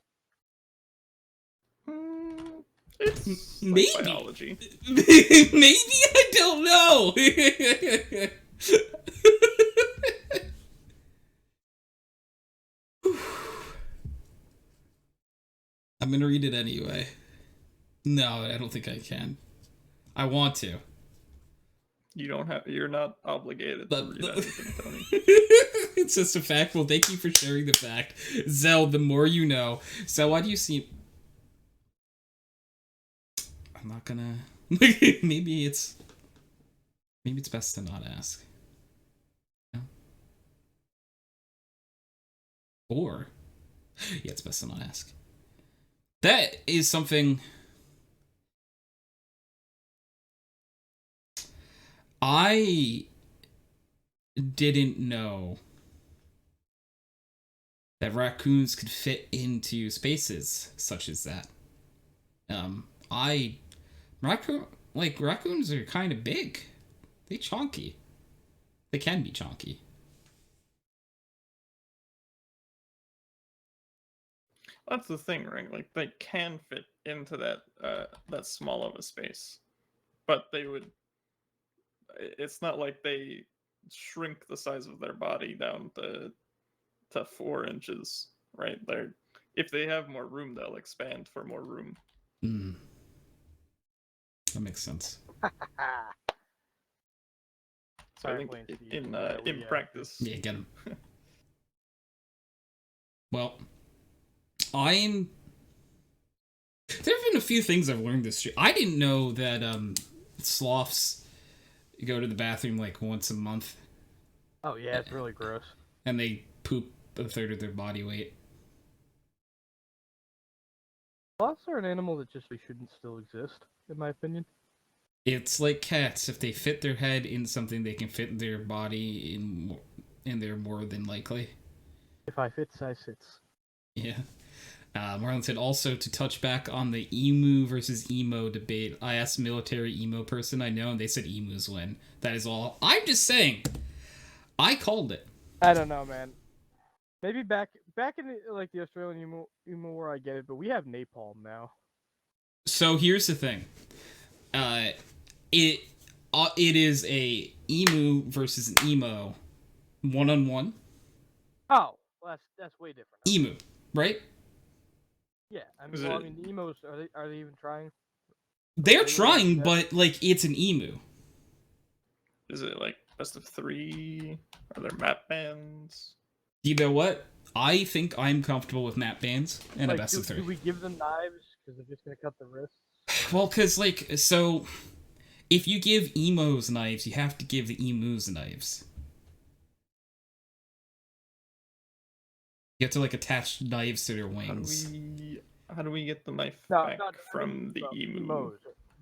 It's like
Maybe.
biology.
Maybe, I don't know. I'm gonna read it anyway. No, I don't think I can. I want to.
You don't have. You're not obligated to read anything, Tony.
It's just a fact. Well, thank you for sharing the fact. Zell, the more you know. So why do you see... I'm not gonna... Maybe it's best to not ask. No? Or... Yeah, it's best to not ask. That is something... I didn't know that raccoons could fit into spaces such as that. Raccoons are kind of big. They chonky. They can be chonky.
That's the thing, right? Like they can fit into that small of a space, but they would. It's not like they shrink the size of their body down to 4 inches, right? If they have more room, they'll expand for more room.
That makes sense.
So I think in practice,
yeah, get him. Well, there have been a few things I've learned this year. I didn't know that sloths go to the bathroom like once a month.
Oh yeah, it's really gross.
And they poop a third of their body weight.
Sloths are an animal that just shouldn't still exist, in my opinion.
It's like cats. If they fit their head in something, they can fit their body in, and they're more than likely.
If I fits, I sits.
Yeah. Marlon said also to touch back on the emu versus emo debate. I asked a military emo person I know, and they said emus win. That is all. I'm just saying. I called it.
I don't know, man. Maybe back in the Australian emo war, I get it, but we have napalm now.
So here's the thing. it is a emu versus an emo, 1-on-1.
Oh, well, that's way different.
Emu, right?
Yeah, I
Is
mean, well, I
it-
mean, the emos are they even trying?
They're
They look like
trying,
that.
but like it's an emu.
Is it like best of 3? Are there map bans?
You know what? I think I'm comfortable with map bans and a
Like,
best
do,
of 3.
do we give them knives because they're just gonna cut the wrists?
Well, because like so, if you give emos knives, you have to give the emus knives. You have to like attach knives to their wings.
How do we get the knife
No,
back
no,
from the emu?
Emos.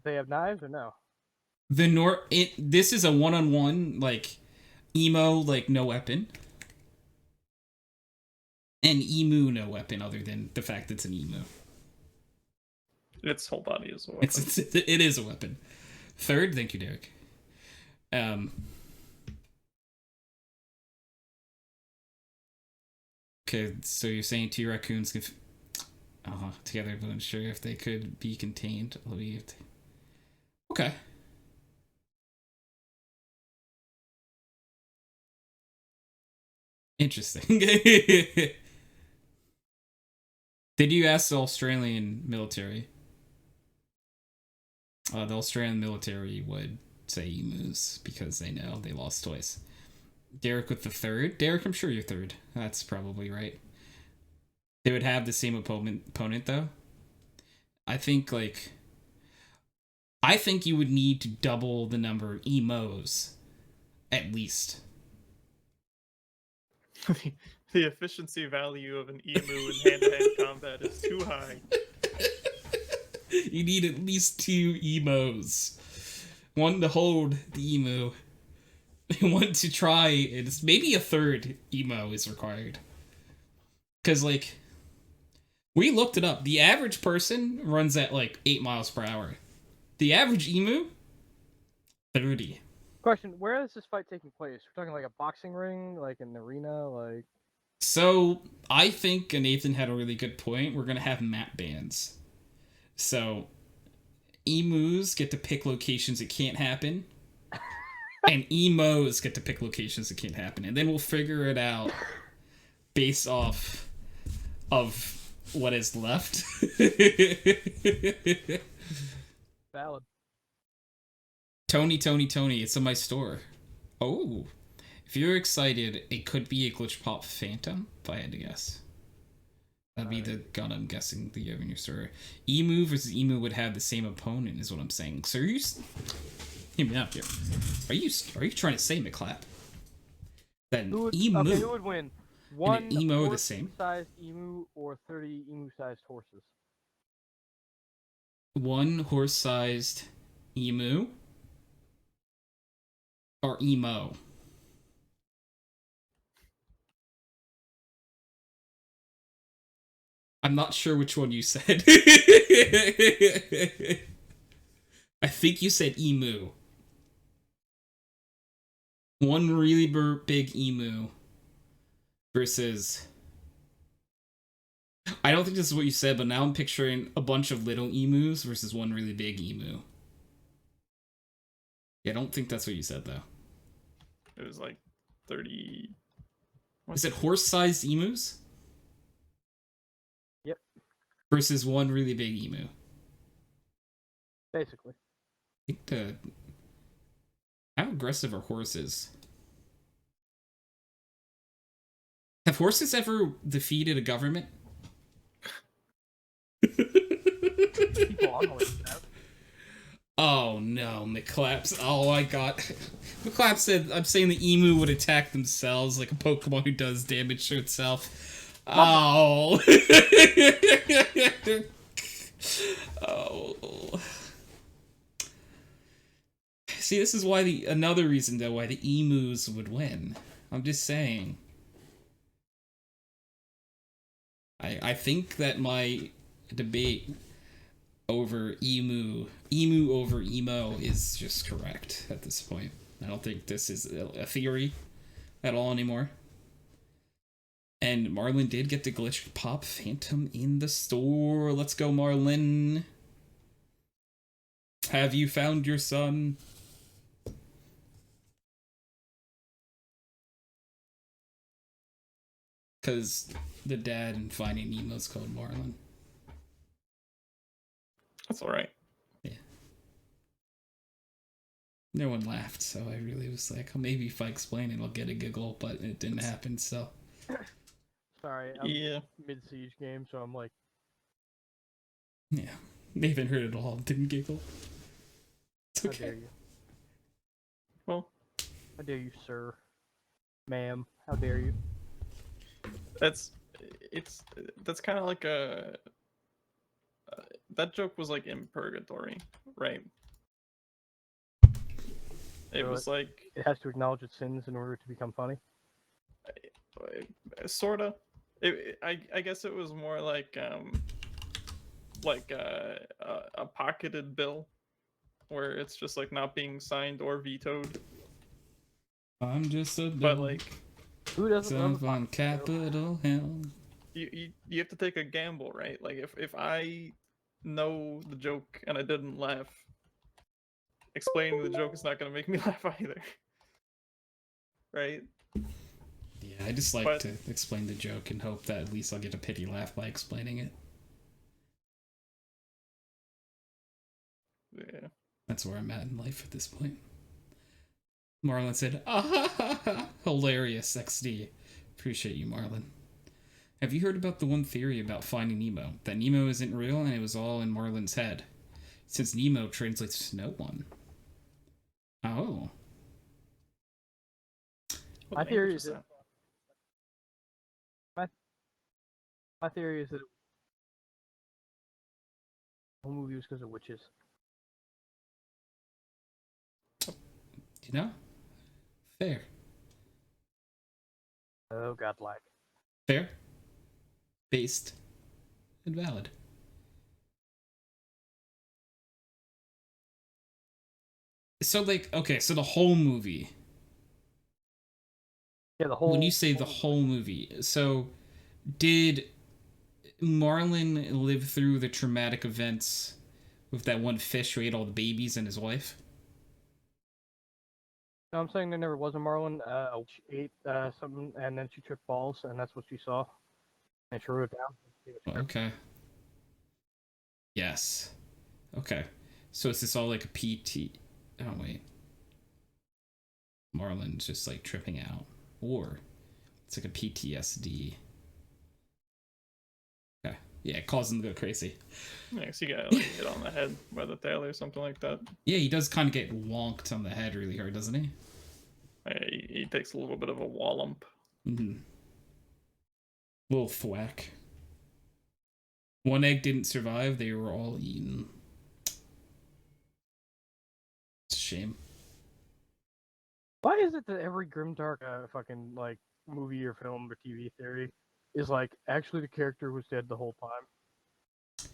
They have knives or no?
This is a 1-on-1 like emo like no weapon. And emu no weapon other than the fact that it's an emu.
Its whole body is a weapon.
It is a weapon. Third, thank you, Derek. Okay, so you're saying 2 raccoons can together, but unsure if they could be contained. Okay. Interesting. Did you ask the Australian military? The Australian military would say emus because they know they lost twice. Derek with the third. Derek, I'm sure you're third. That's probably right. They would have the same opponent though. I think you would need to double the number of emos, at least.
The efficiency value of an emu in hand-to-hand combat is too high.
You need at least 2 emos. One to hold the emu. One to try, and maybe a third emo is required. Because, like, we looked it up. The average person runs at, like, 8 miles per hour. The average emu? 30.
Question: where is this fight taking place? We're talking like a boxing ring, like an arena, like.
So, I think Nathan had a really good point. We're going to have map bans. So, emus get to pick locations it can't happen. And emos get to pick locations that can't happen. And then we'll figure it out based off of what is left.
Valid.
Tony, it's in my store. Oh. If you're excited, it could be a Glitch Pop Phantom, if I had to guess. That'd be the gun I'm guessing that you have in your store. Emu versus emu would have the same opponent, is what I'm saying. So are you... Hear me out here. Are you trying to say, McClap, that
Who would,
emu
okay, who would win? One
emo the same?
sized emu or 30 emu-sized horses?
1 horse-sized emu or emo? I'm not sure which one you said. I think you said emu. 1 really big emu versus... I don't think this is what you said, but now I'm picturing a bunch of little emus versus 1 really big emu. Yeah, I don't think that's what you said, though.
It was like 30...
Is it horse-sized emus?
Yep.
Versus 1 really big emu.
Basically.
I think how aggressive are horses? Have horses ever defeated a government?
People on horses have.
Oh no, McClaps. Oh, I got... McClap said, I'm saying the emu would attack themselves like a Pokemon who does damage to itself. Oh. Oh. See, this is why another reason though why the emus would win. I'm just saying. I think that my debate over emu over emo is just correct at this point. I don't think this is a theory at all anymore. And Marlin did get the Glitch Pop Phantom in the store. Let's go, Marlin. Have you found your son? Because the dad in Finding Nemo's called Marlin.
That's all right.
No one laughed, so I really was like, oh, maybe if I explain it, I'll get a giggle, but it didn't happen, so.
Sorry, I'm
Yeah.
mid-siege game, so I'm like,
Yeah. They haven't heard it all, didn't giggle. It's
how
okay.
dare you?
Well,
How dare you, sir? Ma'am, how dare you?
that's kind of like a that joke was like in purgatory, right? It
So
was like
It has to acknowledge its sins in order to become funny.
sorta. I guess it was more like a pocketed bill where it's just like not being signed or vetoed,
I'm just a
but
dog.
like
Who doesn't love a
Son on
pocket show?
Capitol Hill.
you have to take a gamble, right? Like if I know the joke and I didn't laugh, explaining the joke is not going to make me laugh either, right?
Yeah, I just like
But-
to explain the joke and hope that at least I'll get a pity laugh by explaining it.
Yeah.
That's where I'm at in life at this point. Marlon said, ah ha ha ha, hilarious XD. Appreciate you, Marlon. Have you heard about the one theory about Finding Nemo? That Nemo isn't real and it was all in Marlin's head. Since Nemo translates to no one. Oh.
What
My
language
theory
is
is My theory is that the whole movie was because of witches.
You know? Fair.
Oh, godlike.
Fair. Based. And valid. So, like, okay, so the whole movie.
Yeah, the whole.
When you say the whole movie, so did Marlin live through the traumatic events with that one fish who ate all the babies and his wife?
No, I'm saying there never was a Marlin. She ate something, and then she tripped balls, and that's what she saw. And she wrote it down.
Okay. Yes. Okay. So is this all like a PT? Oh, wait. Marlin's just like tripping out. Or it's like a PTSD. Okay. Yeah, it caused him to go crazy.
Yeah, so you got like hit on the head by the tail or something like that.
Yeah, he does kind of get wonked on the head really hard, doesn't he?
He takes a little bit of a wallump.
Mm-hmm. Little thwack. One egg didn't survive, they were all eaten. It's a shame.
Why is it that every grimdark fucking like movie or film or TV theory is like actually the character was dead the whole time?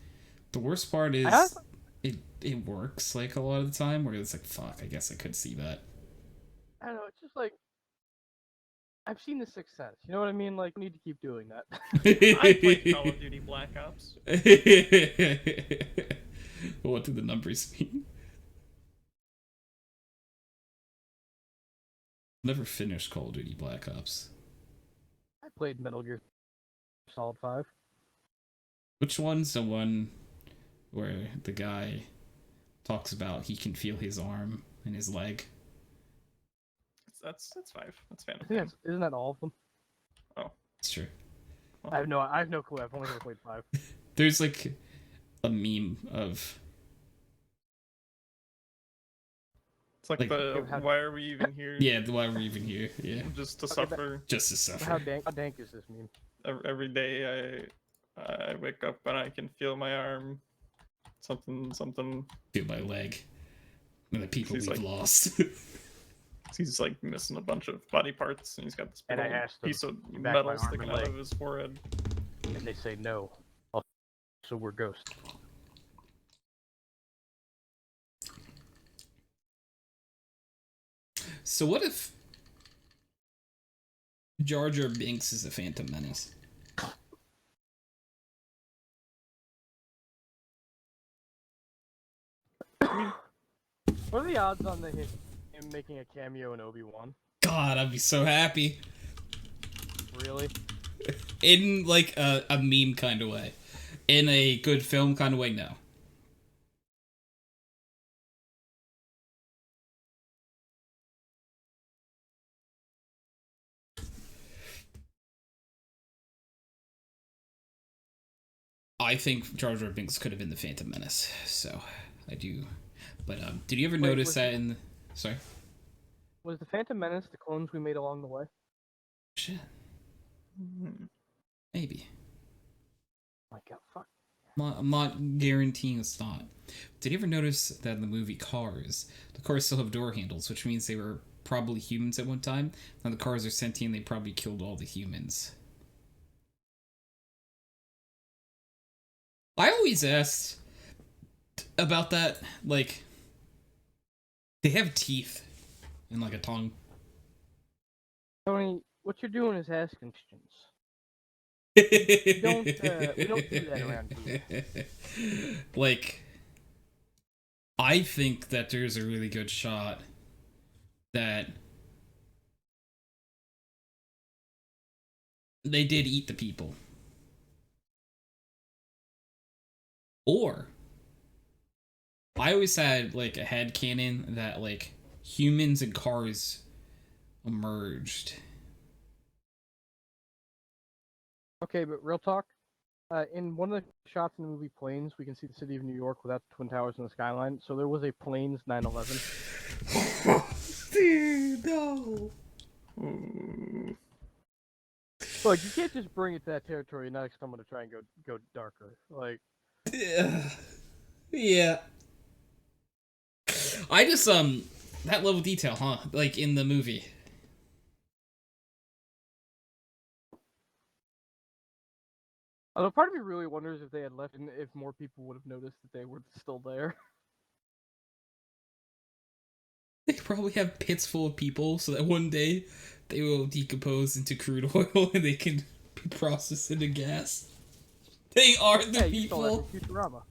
The worst part is
have-
it works like a lot of the time where it's like, fuck, I guess I could see that.
I don't know. It's just like I've seen The Sixth Sense. You know what I mean? Like, we need to keep doing that.
I played Call of Duty Black Ops.
What do the numbers mean? Never finished Call of Duty Black Ops.
I played Metal Gear Solid 5.
Which one's the one where the guy talks about he can feel his arm and his leg?
That's 5. That's
I think
fan.
that's, isn't that all of them?
It's true.
I have no clue. I've only ever played 5.
There's like a meme of
It's like
Like-
the why are we even here?
why we're even here. Yeah,
Just to
Okay,
suffer.
just to
How
suffer.
dank is this meme?
Every day I wake up and I can feel my arm. Something.
Feel my leg. And the people
She's
we've
like-
lost.
He's like missing a bunch of body parts, and he's got this big
And I
old
asked him,
piece of
"You back my
metal
arm
sticking
and
out
leg?"
of his forehead.
And they say no. So we're ghosts.
So what if Jar Jar Binks is a Phantom Menace?
What are the odds on him making a cameo in Obi-Wan?
God, I'd be so happy.
Really?
In like a meme kind of way. In a good film kind of way, no. I think Jar Jar Binks could have been the Phantom Menace, so I do. But did you ever
Wait,
notice
was
that
it-
in? Sorry.
Was the Phantom Menace the clones we made along the way?
Shit.
Hmm.
Maybe.
Oh my god, fuck.
I'm not guaranteeing it's not. Did you ever notice that in the movie Cars, the cars still have door handles, which means they were probably humans at one time. Now the cars are sentient, they probably killed all the humans. I always asked about that, like, they have teeth and like a tongue.
Tony, what you're doing is asking questions. We don't do that around here.
Like, I think that there's a really good shot that they did eat the people. Or I always had like a headcanon that like humans and cars emerged.
Okay, but real talk. In one of the shots in the movie Planes, we can see the city of New York without the Twin Towers and the skyline. So there was a Planes 9/11.
Dude, no.
Ooh.
Like, you can't just bring it to that territory and not expect someone to try and go darker. Like,
Yeah. I just that level of detail, huh? Like in the movie.
although part of me really wonders if they had left and if more people would have noticed that they were still there.
They probably have pits full of people so that one day they will decompose into crude oil and they can be processed into gas. They are the
Hey, you saw that
people.
from Futurama.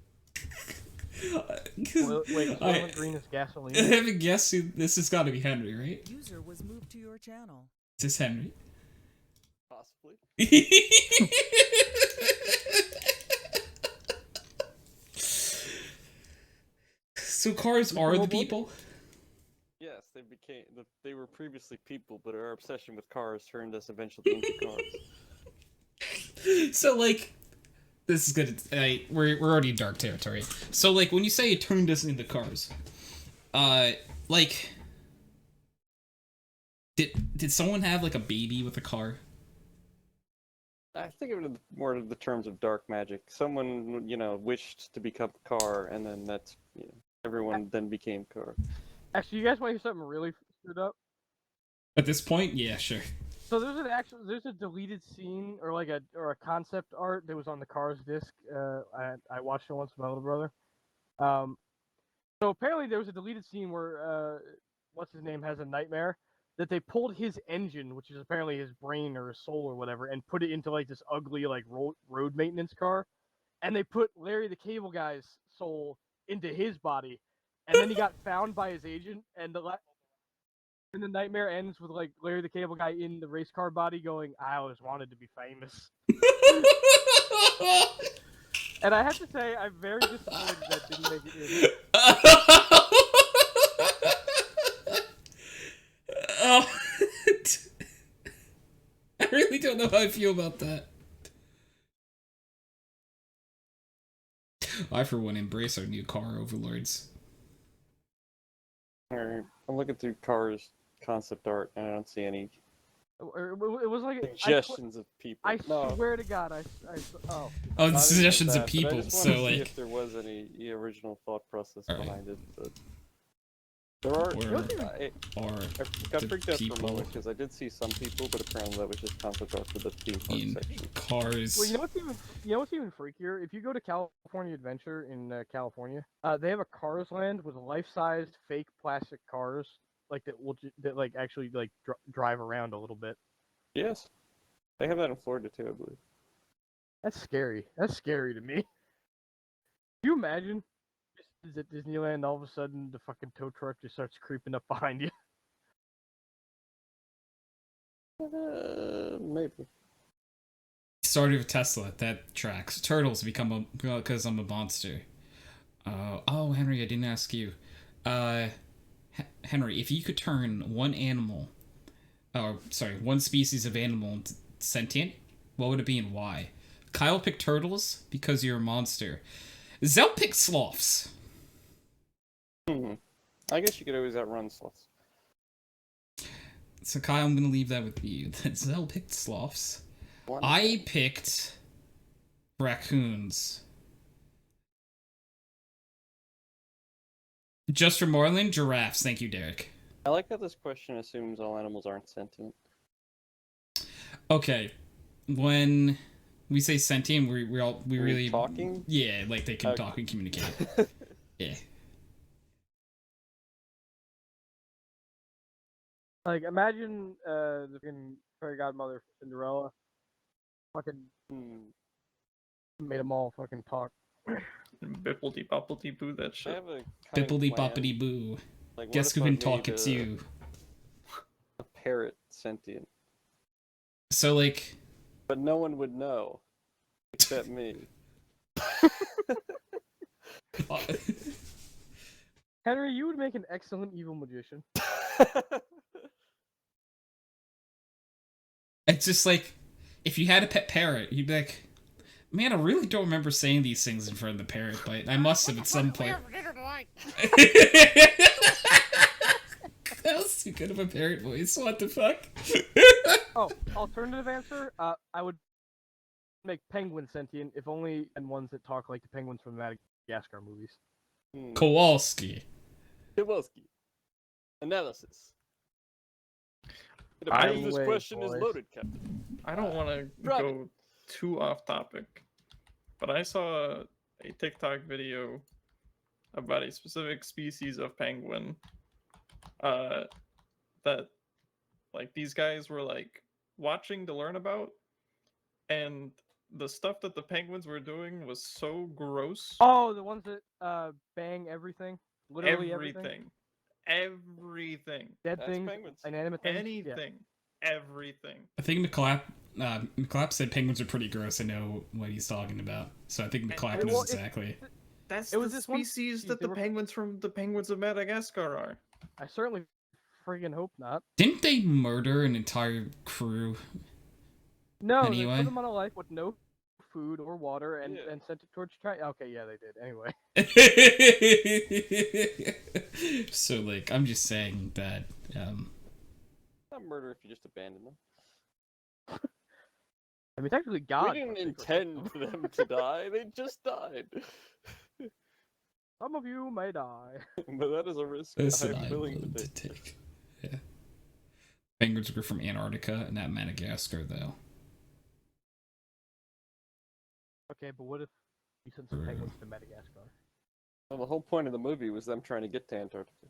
'Cause
Wait, is
I
Soylent Green is gasoline?
have a guess who this has got to be Henry, right?
User was moved to your channel.
Is this Henry?
Possibly.
So cars are the people?
Yes, they were previously people, but our obsession with cars turned us eventually into cars.
So like this is good. We're already in dark territory. So like when you say it turned us into cars, like did someone have like a baby with a car?
I think of it more in the terms of dark magic. Someone, wished to become a car, and then everyone then became car.
Actually, you guys want to hear something really screwed up?
At this point, yeah, sure.
So there's a deleted scene or a concept art that was on the Cars disc. I watched it once with my little brother. So apparently there was a deleted scene where what's his name has a nightmare that they pulled his engine, which is apparently his brain or his soul or whatever, and put it into like this ugly like road maintenance car, and they put Larry the Cable Guy's soul into his body, and then he got found by his agent, and the nightmare ends with like Larry the Cable Guy in the race car body going, "I always wanted to be famous." And I have to say, I'm very disappointed that didn't make it in.
Oh, I really don't know how I feel about that. I, for one, embrace our new car overlords.
Alright, I'm looking through cars concept art, and I don't see any
It was like
suggestions of people.
I
No,
swear to God, oh.
Oh,
not even
suggestions
that,
of
but
people.
I just
So
wanted to see
like,
if there was any original thought process
Alright.
behind it. But there are.
Where are
I got
the
freaked out for a
people
moment because I did see some people, but apparently that was just concept art for the theme park
in
section.
cars?
Well, you know what's even freakier? If you go to California Adventure in California, they have a Cars Land with life-sized fake plastic cars, like that like actually like drive around a little bit.
Yes, they have that in Florida too, I believe.
That's scary. That's scary to me. Can you imagine? Just at Disneyland, all of a sudden the fucking tow truck just starts creeping up behind you.
Maybe.
Started with Tesla. That tracks. Turtles become a because I'm a monster. Oh, Henry, I didn't ask you. Henry, if you could turn one one species of animal into sentient, what would it be and why? Kyle picked turtles because you're a monster. Zell picked sloths.
I guess you could always outrun sloths.
So Kyle, I'm gonna leave that with you. Zell picked sloths. I picked raccoons. Just for Moreland, giraffes. Thank you, Derek.
I like how this question assumes all animals aren't sentient.
Okay, when we say sentient, we really
talking?
Yeah, like they can talk and communicate. Yeah.
Like, imagine the fucking fairy godmother Cinderella fucking made them all fucking talk.
Bippity boppity boo that
I
shit.
have a cunning
Bippity
plan.
boppity boo.
Like, what
Guess
if
who
I
can talk?
made
It's you.
a parrot sentient,
So like,
but no one would know except me.
Henry, you would make an excellent evil magician.
it's just like, if you had a pet parrot, you'd be like, man, I really don't remember saying these things in front of the parrot, but I must have at some point. That was too good of a parrot voice. What the fuck?
Oh, alternative answer, I would make penguins sentient, if only and ones that talk like the penguins from the Madagascar movies.
Kowalski.
Kowalski. Analysis.
I-
This
Wait,
question
boys.
is loaded, Captain.
I don't want to
Drop
go too off topic, but I saw a TikTok video about a specific species of penguin that like these guys were like watching to learn about, and the stuff that the penguins were doing was so gross.
Oh, the ones that bang everything, literally everything.
Everything.
Dead
That's
things,
penguins.
inanimate things.
Anything. Everything.
I think McClap said penguins are pretty gross. I know what he's talking about. So I think McClap knows
well,
exactly.
That's
It was
the
this one
species
species,
that
they
the
were-
penguins from the penguins of Madagascar are.
I certainly friggin' hope not.
Didn't they murder an entire crew?
No, they
Anyway.
put them on a life with no food or water and,
Yeah.
and sent it towards China. Okay, yeah, they did. Anyway.
So like, I'm just saying that.
Not murder if you just abandon them.
I mean, technically, God.
We didn't
took it.
intend for them to die. They just died.
Some of you may die.
But that is a risk
That's
I'm
what I'm
willing to take.
Yeah. Penguins were from Antarctica, not Madagascar, though.
Okay, but what if you sent some penguins to Madagascar?
Well, the whole point of the movie was them trying to get to Antarctica.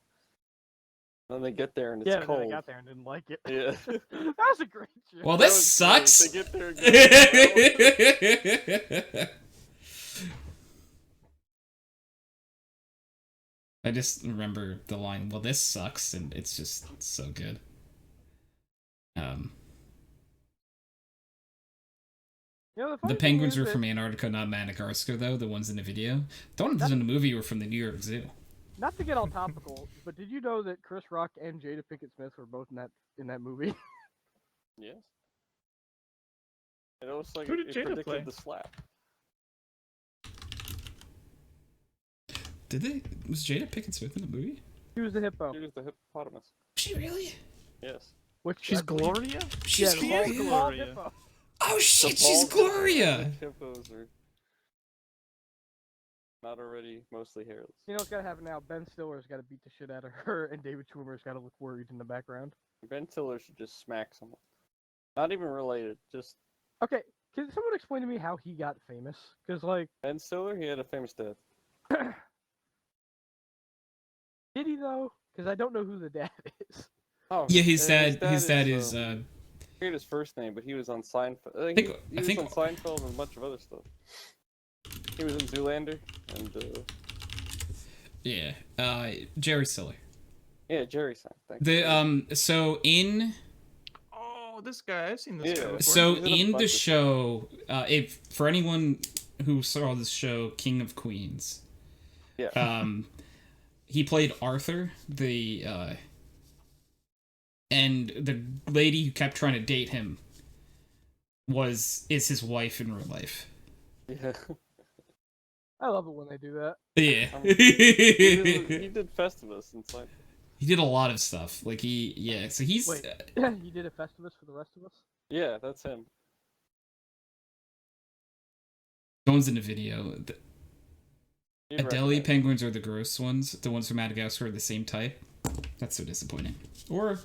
Then they get there and it's
Yeah,
cold.
then I got there and didn't like it.
Yeah.
That was a great joke.
Well,
That
this
was great.
sucks.
They get there and go,
I just remember the line, well, this sucks, and it's just so good.
You know,
The
funny thing
penguins
is
were
that-
from Antarctica, not Madagascar, though, the ones in the video. The ones in the movie were from the New York Zoo.
Not to get all topical, but did you know that Chris Rock and Jada Pinkett Smith were both in that movie?
yes. It looks like
Who did
it
Jada
predicted
play?
the slap.
Did they? Was Jada Pinkett Smith in the movie?
She was the hippo.
She was the hippopotamus.
Was she really?
Yes.
Which
She's
I believe-
Gloria?
She's
yeah,
Gloria.
the bald
Gloria.
hippo.
Oh shit,
The
she's
bald
Gloria!
Hippos are not already mostly hairless.
You know what's gotta happen now? Ben Stiller's gotta beat the shit out of her, and David Schwimmer's gotta look worried in the background.
Ben Stiller should just smack someone. Not even related, just
Okay, can someone explain to me how he got famous? Because, like,
Ben Stiller, he had a famous death.
did he though? Because I don't know who the dad is.
Oh,
Yeah, his dad is
I forget his first name, but he was on Seinfeld.
I
He
think-
was on Seinfeld and a bunch of other stuff. He was in Zoolander and
yeah, Jerry Stiller.
yeah, Jerry Seinfeld.
The so in
Oh, know this guy. I've seen this guy
Yeah.
before.
So
He's in a
in the
bunch of-
show, if for anyone who saw this show, King of Queens,
Yeah.
he played Arthur, and the lady who kept trying to date him is his wife in real life.
Yeah.
I love it when they do that.
Yeah.
He did Festivus and like.
He did a lot of stuff. So he's
Wait. You did a Festivus for the rest of us?
Yeah, that's him.
Bones in the video.
You'd
Adelie
recognize him.
penguins are the gross ones. The ones from Madagascar are the same type. That's so disappointing. Or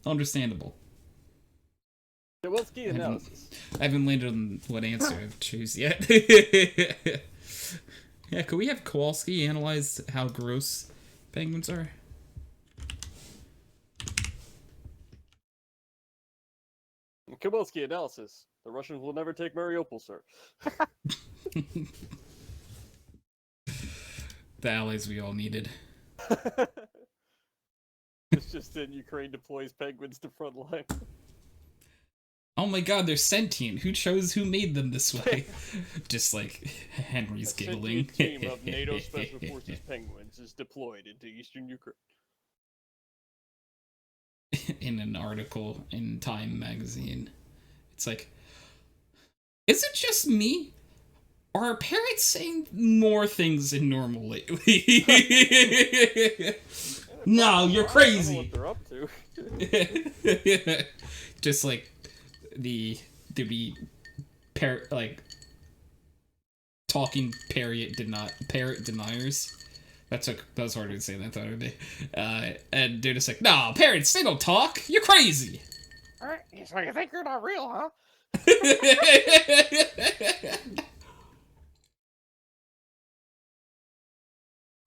understandable.
Kowalski analysis.
I haven't landed on what answer I choose yet. Yeah, could we have Kowalski analyze how gross penguins are?
Kowalski analysis. The Russians will never take Mariupol, sir.
The allies we all needed.
It's just in Ukraine deploys penguins to front line.
Oh my god, they're sentient. Who made them this way? Just like Henry's
A
giggling.
sentient team of NATO Special Forces penguins is deployed into eastern Ukraine.
In an article in Time magazine. It's like, is it just me? Are our parents saying more things than normal lately? No, you're
I don't know
crazy.
what they're up to.
Just like the talking parrot deniers. That was harder to say than I thought it would be. And they're just like, no, parents, they don't talk. You're crazy.
So you think you're not real, huh?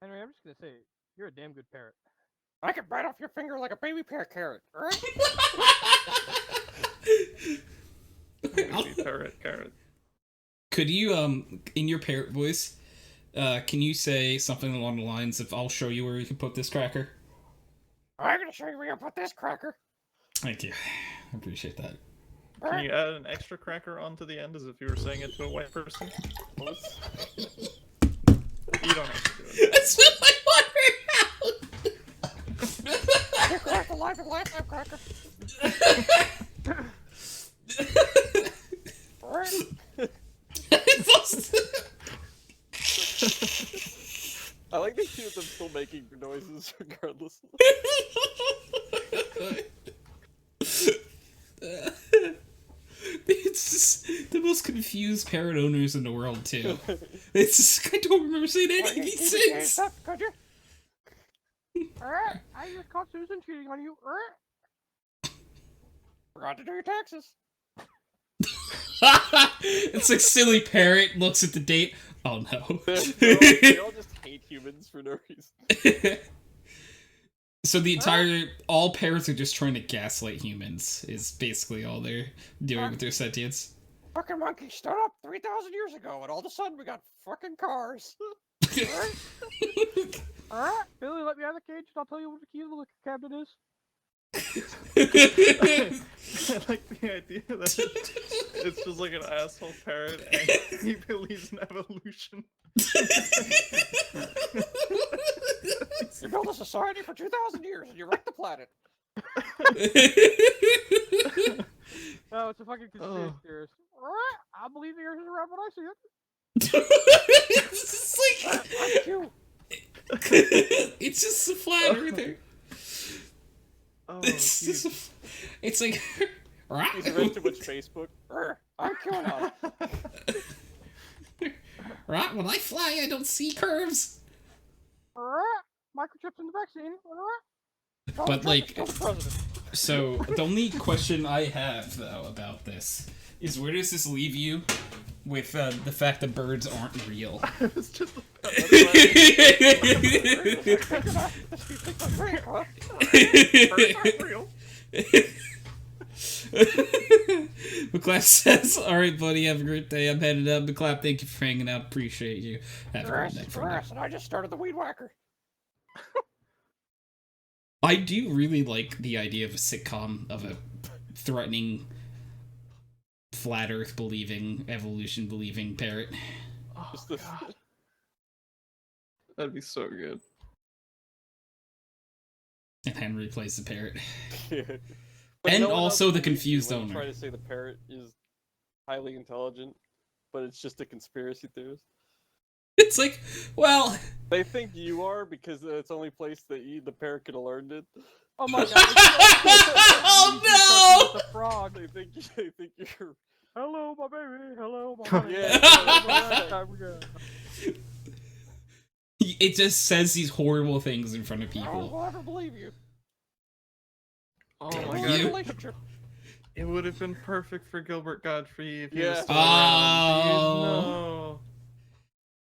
Henry, I'm just gonna say, you're a damn good parrot. I can bite off your finger like a baby pear carrot.
Baby carrot.
Could you, in your parrot voice, can you say something along the lines of, I'll show you where you can put this cracker?
I'm gonna show you where you put this cracker.
Thank you. I appreciate that.
Can you add an extra cracker onto the end as if you were saying it to a white person? You don't have to do it.
That's what I
You cracked the life of lifetime cracker.
I like to see them still making noises regardless.
It's just the most confused parrot owners in the world, too. It's just, I don't remember saying any sense.
Could you? I just caught Susan cheating on you. Forgot to do your taxes.
It's like silly parrot looks at the date. Oh no.
They all just hate humans for no reason.
So all parrots are just trying to gaslight humans, is basically all they're doing with their sentience.
Fucking monkey stood up 3,000 years ago, and all of a sudden we got fucking cars. Alright, Billy, let me out of the cage, and I'll tell you what the key to the liquor cabinet is.
I like the idea that it's just like an asshole parrot and he believes in evolution.
You built a society for 2,000 years, and you wrecked the planet. No, it's a fucking conspiracy theorist. Alright, I believe the earth is around when I see it.
It's just like... It's just a flat earther.
Oh,
It's just it's like...
He's read too much Facebook.
I'm killing on it.
Right, when I fly, I don't see curves.
Microchips in the vaccine.
But, like,
Kill the president.
so the only question I have, though, about this is where does this leave you with the fact that birds aren't real?
It's just real.
McClap says, alright, buddy, have a great day. I'm headed up. McClap, thank you for hanging out. Appreciate you. Have a great night, friend.
And I just started the weed whacker.
I do really like the idea of a sitcom of a threatening, flat Earth believing, evolution believing parrot.
Oh,
Just the-
God. That'd be so good.
And Henry plays the parrot.
But
And
no one
also
else
the
believes you
confused
when you
owner.
try to say the parrot is highly intelligent, but it's just a conspiracy theorist.
It's like, well,
They think you are because it's the only place that the parrot could have learned it.
Oh my god!
Oh, no!
The frog.
They think you're.
Hello, my baby. Hello, my honey.
Yeah.
Time we go.
It just says these horrible things in front of
No one
people.
will ever believe you.
Oh
Damn
my
you.
god.
Relationship.
It would have been perfect for Gilbert Godfrey if he
Yeah.
was still around.
Oh.
No.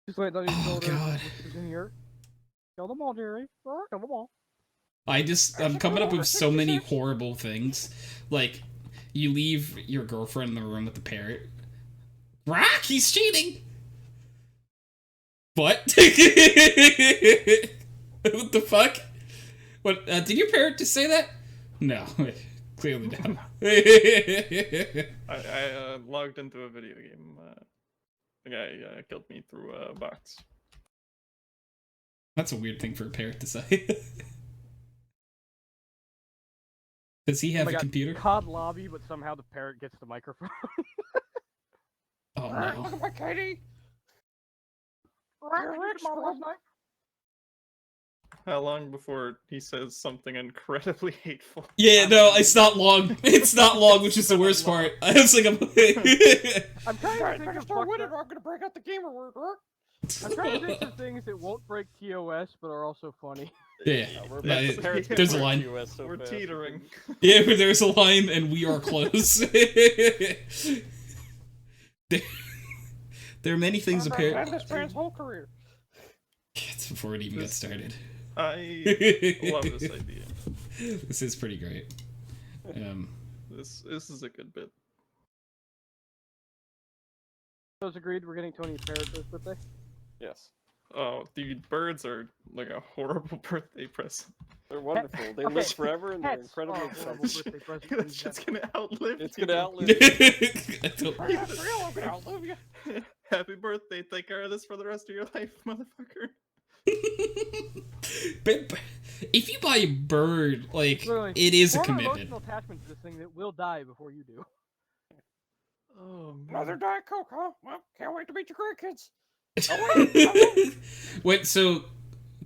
Just wait on your
Oh,
shoulder.
God.
Whispers in your. Kill them all, Jerry. Kill them all.
I'm coming up with so many horrible things. Like, you leave your girlfriend in the room with the parrot. Rock, he's cheating! What? What the fuck? What, did your parrot just say that? No, clearly not.
I logged into a video game. The guy killed me through a box.
That's a weird thing for a parrot to say. Does he have
Oh my
a
God,
computer?
COD lobby, but somehow the parrot gets the microphone.
Oh
Alright,
no.
look at my Katie.
You're rich, last night.
How long before he says something incredibly hateful?
Yeah, no, it's not long. It's not long, which is the worst part. I was like,
I'm trying to
Guys,
think
better
of
start
fucked
winning
up-
or I'm gonna break out the gamer word, right?
I'm trying to think of things that won't break TOS, but are also funny.
yeah.
We're
No,
about to parents
there's a
break
line.
US so
We're
fast.
teetering.
Yeah, but there's a line, and we are close. there are many things a
I'm
parrot.
gonna end this man's whole career.
It's before it even got started.
I love this idea.
This is pretty great.
This is a good bit.
Those agreed. We're getting Tony a parrot for his birthday.
Yes,
Oh, the birds are like a horrible birthday present.
they're wonderful. They
Okay,
live forever and they're
pets
incredibly
are horrible
intelligent.
birthday presents in
It's just
general.
gonna outlive
It's
you.
gonna outlive you.
I don't-
Are you for real? I'm gonna outlive you.
Happy birthday. Take care of this for the rest of your life, motherfucker.
but if you buy a bird, like,
Literally,
it is a
form an
commitment.
emotional attachment to this thing that will die before you do.
Oh,
Another
man.
Diet Coke, huh? Well, can't wait to meet your grandkids.
Wait, so,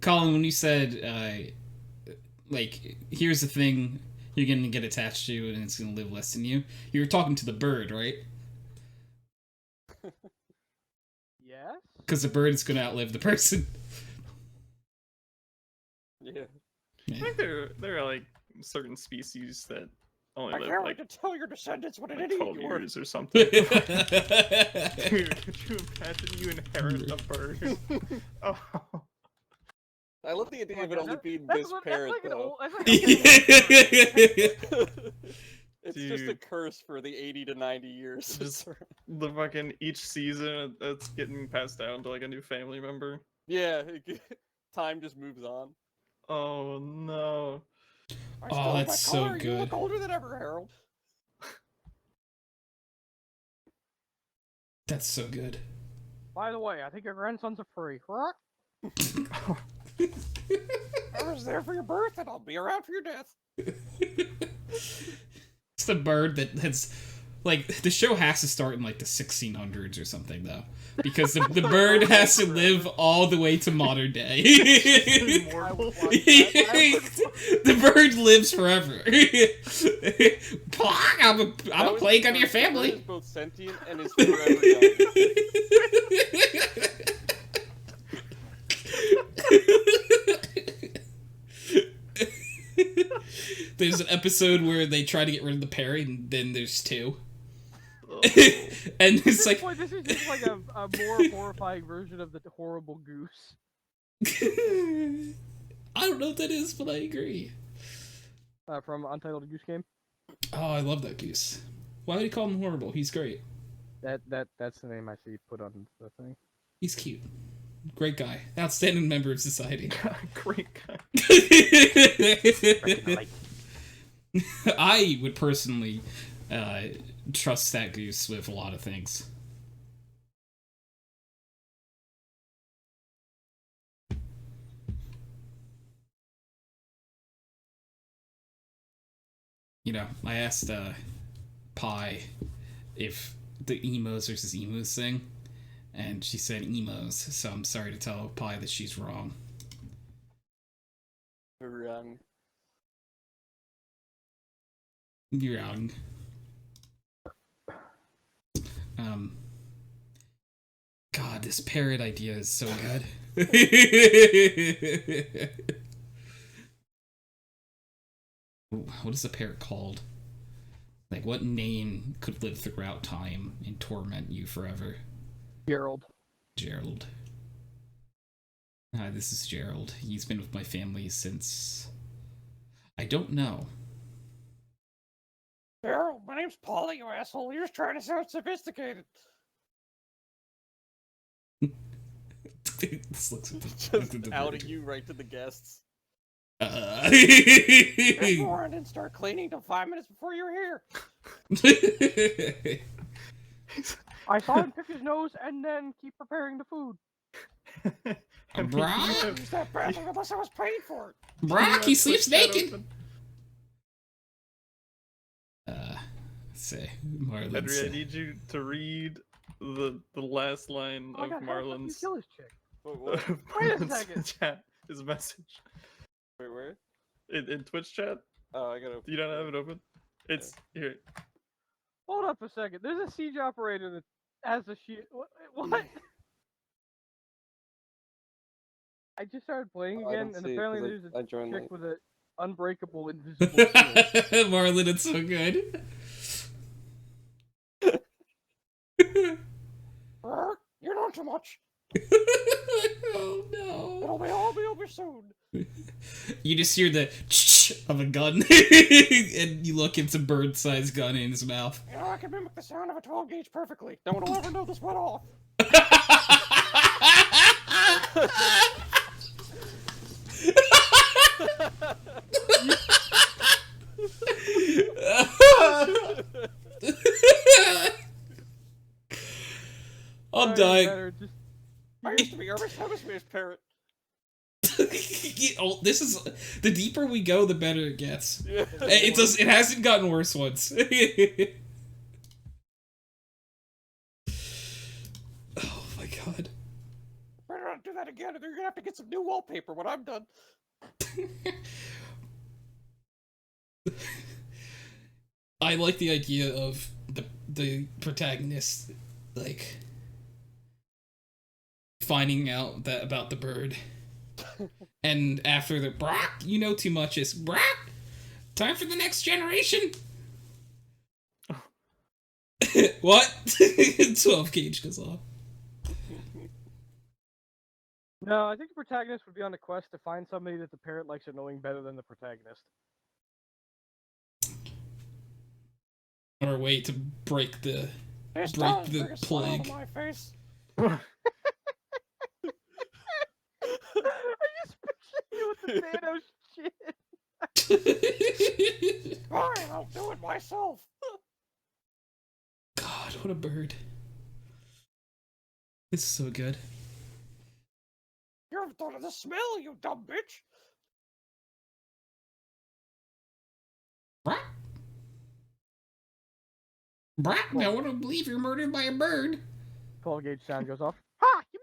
Colin, when you said, like, here's the thing you're gonna get attached to and it's gonna live less than you, you were talking to the bird, right?
Yes.
Because the bird is gonna outlive the person.
Yeah.
I think there are like certain species that only
I
live
can't
like,
wait to tell your descendants what an
like
idiot
12
you were.
years or something. Dude, could you imagine you inherit a bird? Oh.
I love the idea of it only being
That's
this
what-
parrot,
that's like an
though.
old. That's like a
It's just a
Dude.
curse for the 80 to 90 years.
Just- The fucking each season that's getting passed down to like a new family member.
yeah, time just moves on.
Oh no.
I
Oh,
still have
that's
my
so
color. You
good.
look older than ever, Harold.
That's so good.
By the way, I think your grandson's a free. What?
I was there for your birth, and I'll be around for your death.
It's the bird that has, like, the show has to start in like the 1600s or something though, because the bird has to live all the way to modern day.
I would watch that.
The bird lives forever. I'm a
That was
plague on your
because the bird
family.
is both sentient and is forever young.
There's an episode where they try to get rid of the parrot, and then there's two.
Oh.
And
At
it's
this
like,
point, this is just like a more horrifying version of the horrible goose.
I don't know what that is, but I agree.
From Untitled Goose Game.
Oh, I love that goose. Why would you call him horrible? He's great.
That's the name I see put on the thing.
He's cute. Great guy. Outstanding member of society.
Great guy.
I would personally trust that goose with a lot of things. You know, I asked Pi if the emos versus emus thing, and she said emos, so I'm sorry to tell Pi that she's wrong.
Wrong.
You're wrong. God, this parrot idea is so good. What is a parrot called? Like, what name could live throughout time and torment you forever?
Gerald.
Gerald. Hi, this is Gerald. He's been with my family since... I don't know.
Gerald, my name's Paula, you asshole. You're just trying to sound sophisticated.
This looks
Just
the
outing you right to the guests.
This morning didn't start cleaning till 5 minutes before you were here.
I saw him pick his nose and then keep preparing the food.
Brock?
Use that bathroom unless I was paid for it.
Brock, he sleeps
Twitch chat
naked!
open.
Let's see. Marlon
Henry, I
said-
need you to read the last line
Oh my
of
God, how the fuck do you
Marlon's
kill this chick?
What?
of
Wait a
Marlon's
second.
chat, his message
Wait, where?
in Twitch chat.
Oh, I gotta.
Do you not have it open? It's here.
Hold up a second. There's a siege operator that has a shield. What? I just started playing
Oh, I
again,
don't
and
see it
apparently
'cause
there's
I
a
joined
chick
late.
with an unbreakable invisible shield.
Marlon, it's so good.
You're not too much.
Oh no.
It'll all be over soon.
You just hear the of a gun, and you look, it's a bird-sized gun in his mouth.
You know, I can mimic the sound of a 12 gauge perfectly. No one will ever know this went off.
I'm
Alright,
dying.
better just-
I used to be Urban Hemisphere's parrot.
Oh, this is the deeper we go, the better it gets.
Yeah.
It does. It hasn't gotten worse once. Oh my god.
Better not do that again, or you're gonna have to get some new wallpaper when I'm done.
I like the idea of the protagonist like finding out that about the bird, and after the Brock, you know too much. Is Brock time for the next generation? What? 12 gauge goes off.
No, I think the protagonist would be on a quest to find somebody that the parrot likes annoying better than the protagonist.
Or a way to break the
This
break
does
the
bring a smile
plague.
to my face.
I just picture you with the Thanos shit.
Fine, I'll do it myself.
God, what a bird. This is so good.
You're thought of the smell, you dumb bitch.
Brock? Brock, I want to believe you're murdered by a bird.
12 gauge sound goes off. Ha! You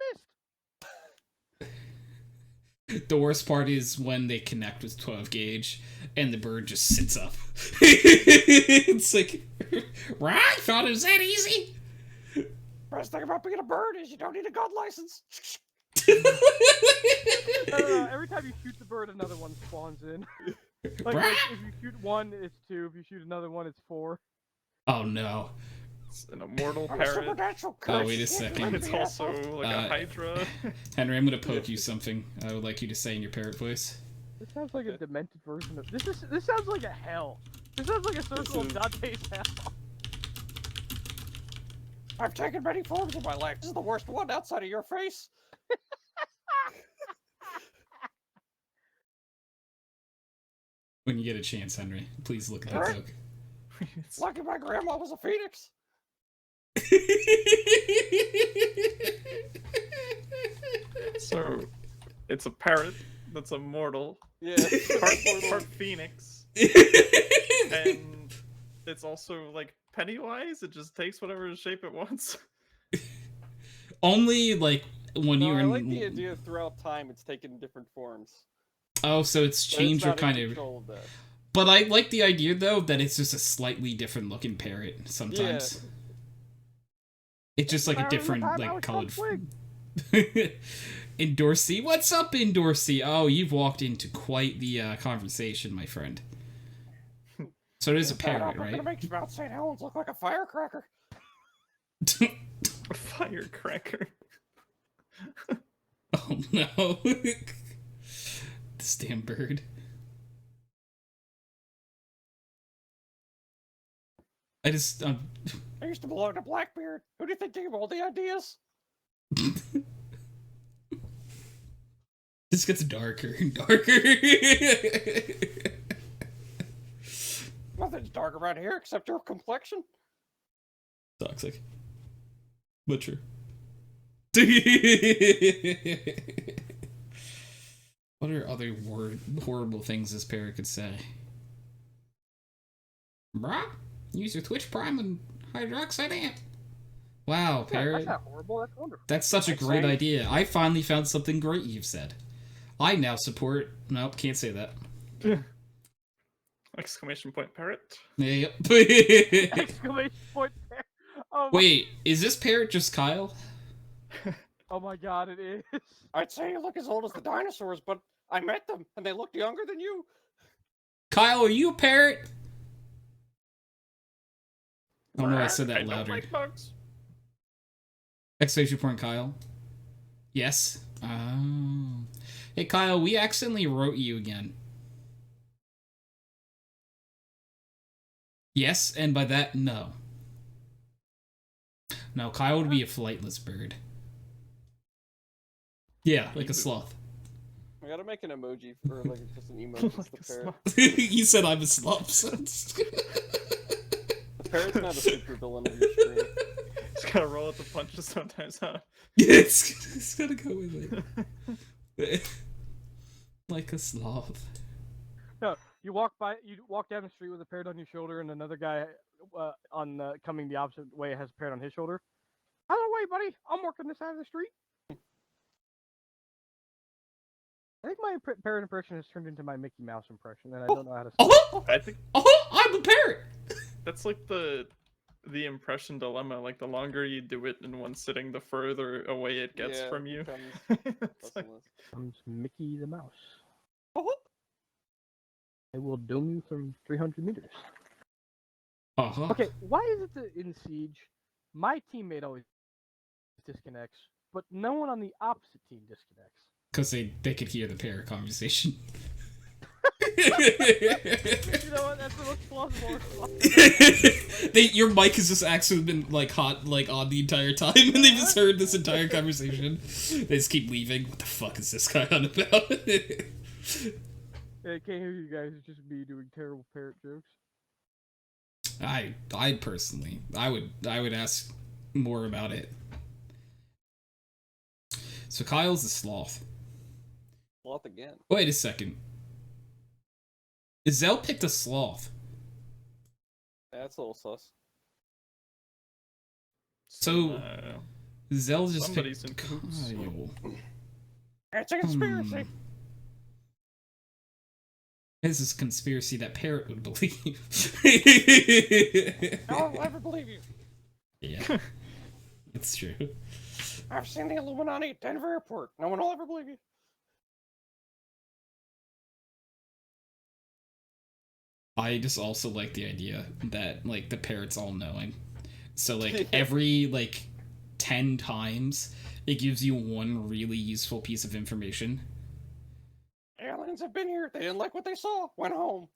missed!
The worst part is when they connect with 12 gauge and the bird just sits up. It's like, right? Thought it was that easy?
Best thing about being a bird is you don't need a gun license.
No, every time you shoot the bird, another one spawns in. Like, if you shoot one, it's 2. If you shoot another one, it's 4.
Oh no.
It's an immortal
I'm a
parrot.
supernatural
Oh,
curse.
wait a
You can't
second.
do
It's
anything,
also
asshole.
like a hydra.
Henry, I'm gonna poke you something I would like you to say in your parrot voice.
This sounds like a demented version of this sounds like a hell. This sounds like a circle of
is-
Dante's hell.
I've taken many forms in my life. This is the worst one outside of your face.
When you get a chance, Henry, please look at that
Alright.
joke.
Lucky my grandma was a phoenix.
So, it's a parrot that's immortal,
Yeah.
part phoenix, and it's also like Pennywise. It just takes whatever shape it wants.
Only like when
No,
you're
I
in.
like the idea throughout time it's taken different forms.
Oh, so it's
But
changed or
not in
kind of.
control of that.
But I like the idea though that it's just a slightly different looking parrot sometimes. It's just like a different like colored. Indorsey, what's up, Indorsey? Oh, you've walked into quite the conversation, my friend. So it is a parrot,
We're gonna
right?
make Mount St. Helens look like a firecracker.
A firecracker.
Oh no! This damn bird. I just
I used to belong to Blackbeard. Who do you think gave all the ideas?
This gets darker and darker.
Nothing's dark around here except your complexion.
Toxic, but true. What are other horrible things this parrot could say? Bruh, use your Twitch Prime and HydroxideAnt. Wow, parrot.
That's not horrible. That's wonderful.
That's such a
I'd
great
say-
idea. I finally found something great you've said. I now support... Nope, can't say that.
Exclamation point parrot.
Yep.
Exclamation point there. Oh my,
Wait, is this parrot just Kyle?
oh my god, it is.
I'd say you look as old as the dinosaurs, but I met them and they looked younger than you.
Kyle, are you a parrot? Oh no, I said
I
that
don't
louder.
like bugs.
Exclamation point, Kyle. Yes. Oh. Hey, Kyle, we accidentally wrote you again. Yes, and by that, no. No, Kyle would be a flightless bird. Yeah, like a sloth.
We gotta make an emoji for like just an emoji.
Like
It's
a
the parrot.
You said I'm a sloth. So
The parrot's not a super villain of your stream.
Just gotta roll with the punches sometimes, huh?
it's gotta go with it. Like a sloth.
No, you walk down the street with a parrot on your shoulder, and another guy coming the opposite way has a parrot on his shoulder. Out of the way, buddy. I'm working this side of the street. I think my parrot impression has turned into my Mickey Mouse impression, and I don't know how to.
Oh,
I think
I'm a parrot.
that's like the impression dilemma. Like the longer you do it in one sitting, the further away it gets
Yeah,
from you.
becomes
It's
less
like,
and less.
Comes Mickey the Mouse. I will dome you from 300 meters.
Uh-huh.
Okay, why is it that in Siege, my teammate always disconnects, but no one on the opposite team disconnects?
Because they could hear the parrot conversation.
You know what? That's the most plausible response.
Your mic has just actually been like hot like on the entire time, and they just heard this entire conversation. They just keep leaving. What the fuck is this guy on about?
I can't hear you guys. It's just me doing terrible parrot jokes.
I personally, I would ask more about it. So Kyle's the sloth.
Sloth again.
Wait a second. Zell picked a sloth.
That's a little sus.
So Zell just
somebody's
picked
in cahoots.
Kyle.
It's a conspiracy.
This is a conspiracy that parrot would believe.
No one will ever believe you.
Yeah, it's true.
I've seen the Illuminati at Denver Airport. No one will ever believe you.
I just also like the idea that like the parrot's all knowing. So like every like 10 times it gives you one really useful piece of information.
Aliens have been here. They didn't like what they saw. Went home.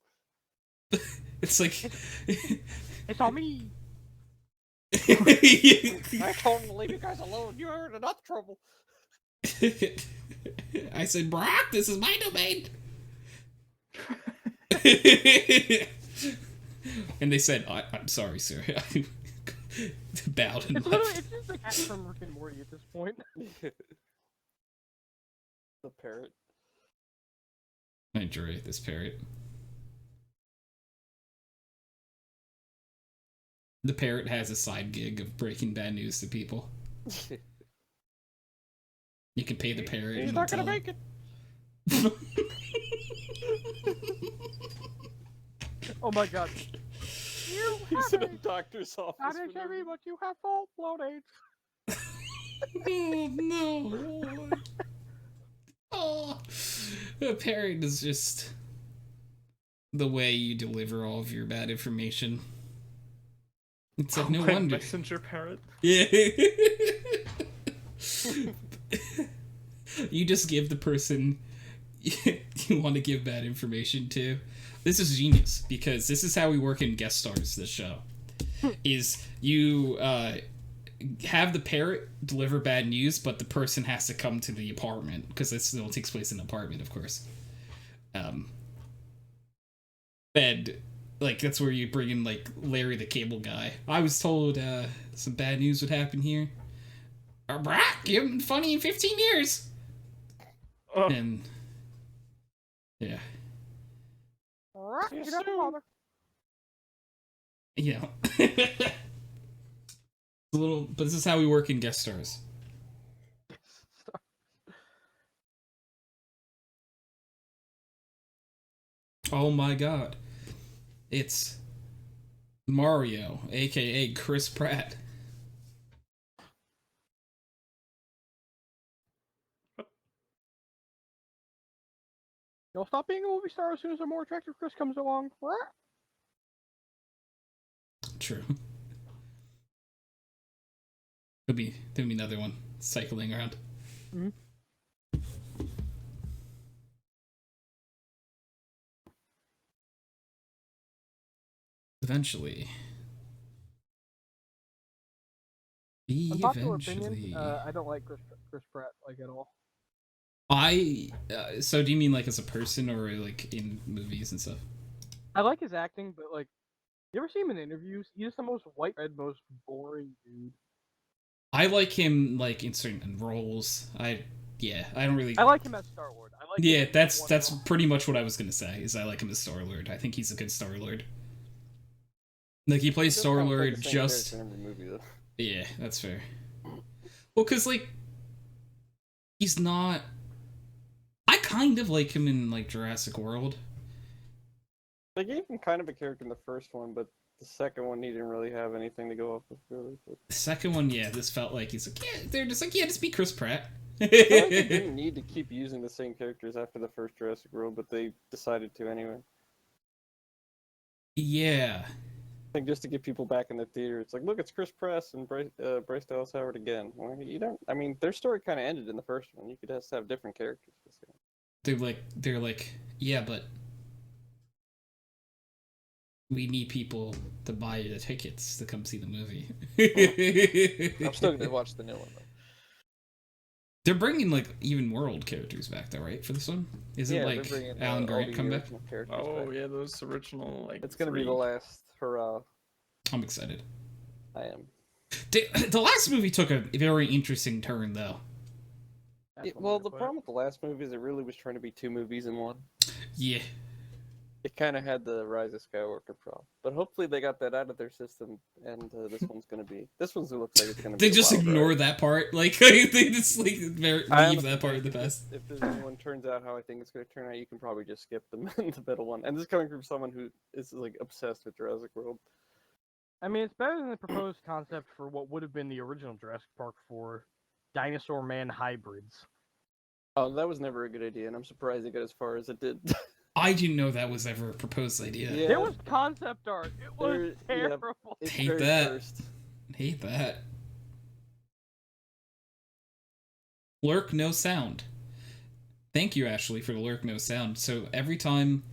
It's like
It's on me.
I told them to leave you guys alone. You are in enough trouble.
I said, Brock, this is my domain. And they said, I'm sorry, sir. Bowed and
It's
left.
literally, it's just the cat from Rick and Morty at this point.
The parrot.
I enjoy this parrot. The parrot has a side gig of breaking bad news to people. You can pay the parrot.
He's
and
not gonna
tell
make it.
Oh my god. You
He's in a doctor's office.
not
for no
HIV, but you have full-blown AIDS.
Oh no! Oh, the parrot is just the way you deliver all of your bad information. It's like no
My
wonder.
messenger parrot.
Yeah. You just give the person you want to give bad information to. This is genius because this is how we work in guest stars. This show is you have the parrot deliver bad news, but the person has to come to the apartment because this all takes place in an apartment, of course. And like that's where you bring in like Larry the Cable Guy. I was told some bad news would happen here. You haven't been funny in 15 years. And yeah.
Get up, mother.
Yeah. A little, but this is how we work in guest stars. Oh my god. It's Mario, aka Chris Pratt.
You'll stop being a movie star as soon as a more attractive Chris comes along.
True. There'll be another one cycling around.
Mm-hmm.
Eventually.
Unpopular opinion, I don't like Chris Pratt like at all.
So do you mean like as a person or like in movies and stuff?
I like his acting, but like, you ever see him in interviews? He's just the most white bread, most boring dude.
I like him like in certain roles. I don't really.
I like him as Star-Lord. I like.
Yeah,
him in
that's
one role.
pretty much what I was gonna say. Is I like him as Star-Lord. I think he's a good Star-Lord. Like he plays
He does kinda play
Star-Lord
the same
just.
character in every movie, though.
Yeah, that's fair. Well, cause like he's not. I kind of like him in like Jurassic World.
They gave him kind of a character in the first one, but the second one he didn't really have anything to go off with, really. But...
The second one, yeah, this felt like he's like, yeah, they're just like, yeah, just be Chris Pratt.
I feel like they didn't need to keep using the same characters after the first Jurassic World, but they decided to anyway.
Yeah.
I think just to get people back in the theater, it's like, look, it's Chris Pratt and Bryce Dallas Howard again. Well, you don't. I mean, their story kind of ended in the first one. You could just have different characters.
They're like, yeah, but we need people to buy the tickets to come see the movie.
I'm still gonna watch the new one though.
They're bringing like even more old characters back though, right? For this one, is it like Alan Grant come back?
Oh yeah, those original like.
It's gonna be the last hurrah.
I'm excited.
I am.
The last movie took a very interesting turn though.
Well, the problem with the last movie is it really was trying to be two movies in one.
Yeah.
It kind of had the Rise of Skywalker problem, but hopefully they got that out of their system, and this one's gonna be. This one looks like it's gonna be.
They just ignore that part, like they just like leave that part in the past.
If this one turns out how I think it's gonna turn out, you can probably just skip the middle one. And this is coming from someone who is like obsessed with Jurassic World.
I mean, it's better than the proposed concept for what would have been the original Jurassic Park for dinosaur man hybrids.
Oh, that was never a good idea, and I'm surprised it got as far as it did.
I didn't know that was ever a proposed idea.
Yeah.
There was concept art. It was terrible.
It's
Hate
very
that.
cursed.
Hate that. Lurk no sound. Thank you, Ashley, for the lurk no sound. So every time,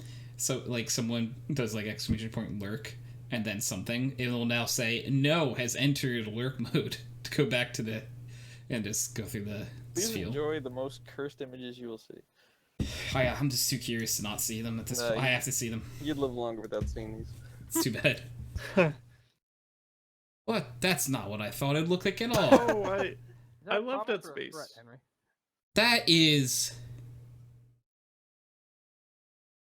like someone does like exclamation point lurk and then something, it will now say no has entered lurk mode to go back to the and just go through the
Please
field.
enjoy the most cursed images you will see.
I'm just too curious to not see them at this point. I have to see them.
You'd live longer without seeing these.
It's too bad. What? That's not what I thought it'd look like at all.
Oh,
Is
I
a
love
promise
that
or a
space.
threat, Henry?
That is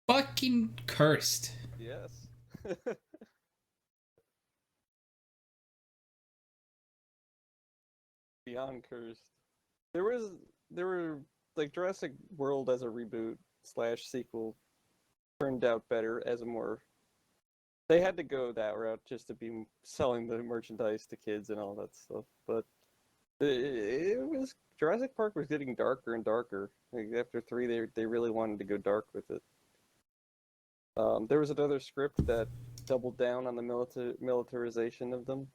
fucking cursed.
Yes. Beyond cursed. There were like Jurassic World as a reboot / sequel turned out better as a more. They had to go that route just to be selling the merchandise to kids and all that stuff, but it was Jurassic Park was getting darker and darker. Like after 3, they really wanted to go dark with it. There was another script that doubled down on the militarization of them.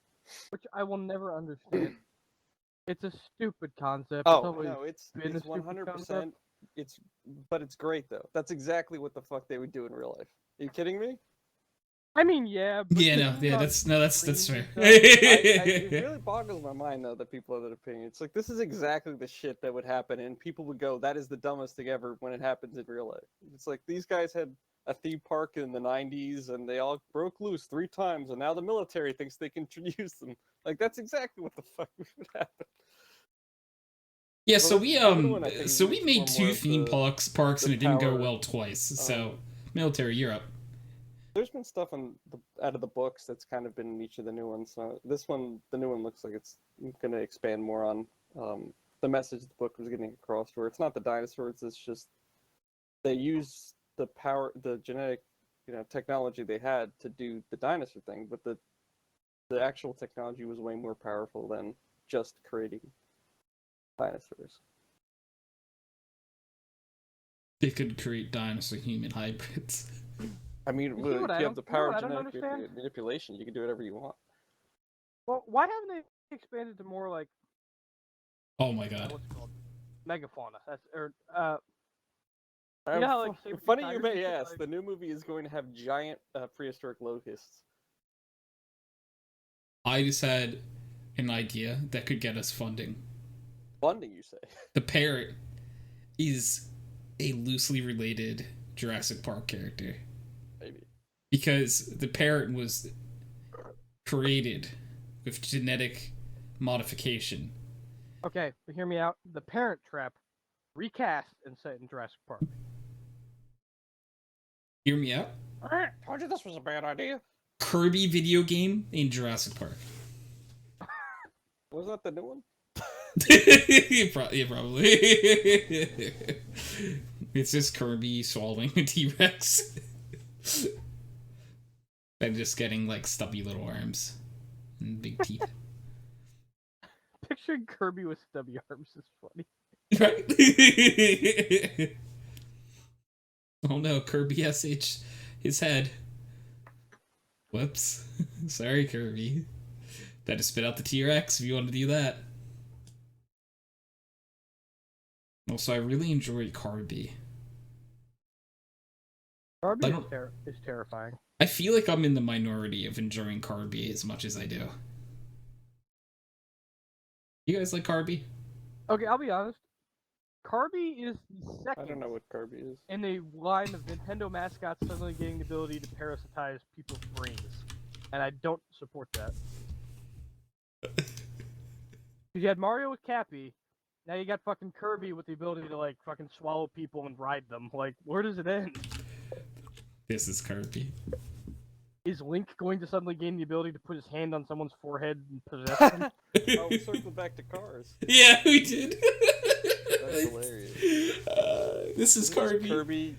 Which I will never understand. It's a stupid concept.
Oh
always
no, it's
been a stupid
100%.
concept.
But it's great though. That's exactly what the fuck they would do in real life. Are you kidding me?
I mean, yeah. But
Yeah,
this
no,
is
yeah,
on
that's
screen
fair.
and stuff.
It really boggles my mind though that people have that opinion. It's like this is exactly the shit that would happen, and people would go, "That is the dumbest thing ever" when it happens in real life. It's like these guys had a theme park in the 90s, and they all broke loose 3 times, and now the military thinks they can use them. Like that's exactly what the fuck would happen.
Yeah, so
Well,
we
the other one, I think,
so we
is
made
more
2
of
theme
the-
parks and it didn't go
power,
well twice. So military Europe.
There's been stuff out of the books that's kind of been in each of the new ones. This one, the new one looks like it's going to expand more on the message the book was getting across, where it's not the dinosaurs, it's just they use the power, the genetic, technology they had to do the dinosaur thing, but the actual technology was way more powerful than just creating dinosaurs.
They could create dinosaur-human hybrids.
I mean,
You see
if
what
you
I
have the
don't- you know
power
what I
of
don't
genetic
understand?
manipulation, you can do whatever you want.
Well, why haven't they expanded to more like
Oh my god.
what's it called? Megafauna. That's or
Um,
know how, like, saber-tooth
funny you
tigers
may
and shit,
ask,
like-
the new movie is going to have giant prehistoric locusts.
I just had an idea that could get us funding.
Funding, you say?
The parrot is a loosely related Jurassic Park character.
Maybe.
Because the parrot was created with genetic modification.
Okay, but hear me out. The Parent Trap recast and set in Jurassic Park.
Hear me out?
Told you this was a bad idea.
Kirby video game in Jurassic Park.
Was that the new one?
Yeah, probably. It's just Kirby swallowing a T-Rex. And just getting like stubby little arms and big teeth.
Picturing Kirby with stubby arms is funny.
Right? Oh no, Kirby has his head. Whoops. Sorry, Kirby. Had to spit out the T-Rex if you want to do that. Also, I really enjoy Kirby.
Kirby
I
is,
don't-
is terrifying.
I feel like I'm in the minority of enjoying Kirby as much as I do. You guys like Kirby?
Okay, I'll be honest. Kirby is the
I
second
don't know what Kirby is.
in a line of Nintendo mascots suddenly getting the ability to parasitize people's brains. And I don't support that. Because you had Mario with Cappy, now you got fucking Kirby with the ability to, like, fucking swallow people and ride them. Like, where does it end?
This is Kirby.
Is Link going to suddenly gain the ability to put his hand on someone's forehead and possess them?
Oh, we circled back to cars.
Yeah, we did.
That's hilarious.
This is
Isn't this
Kirby.
Kirby.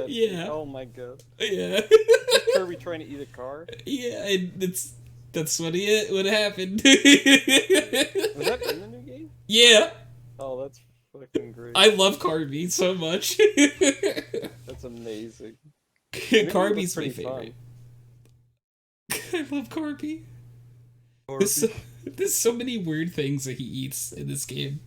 Yeah.
Oh my god.
Yeah.
Kirby trying to eat a car.
Yeah, and that's what happened.
Was that in the new game?
Yeah,
Oh, that's fucking great.
I love Kirby so much.
That's amazing.
Kirby's my
pretty fun.
favorite. I love Kirby. There's so many weird things that he eats in this game.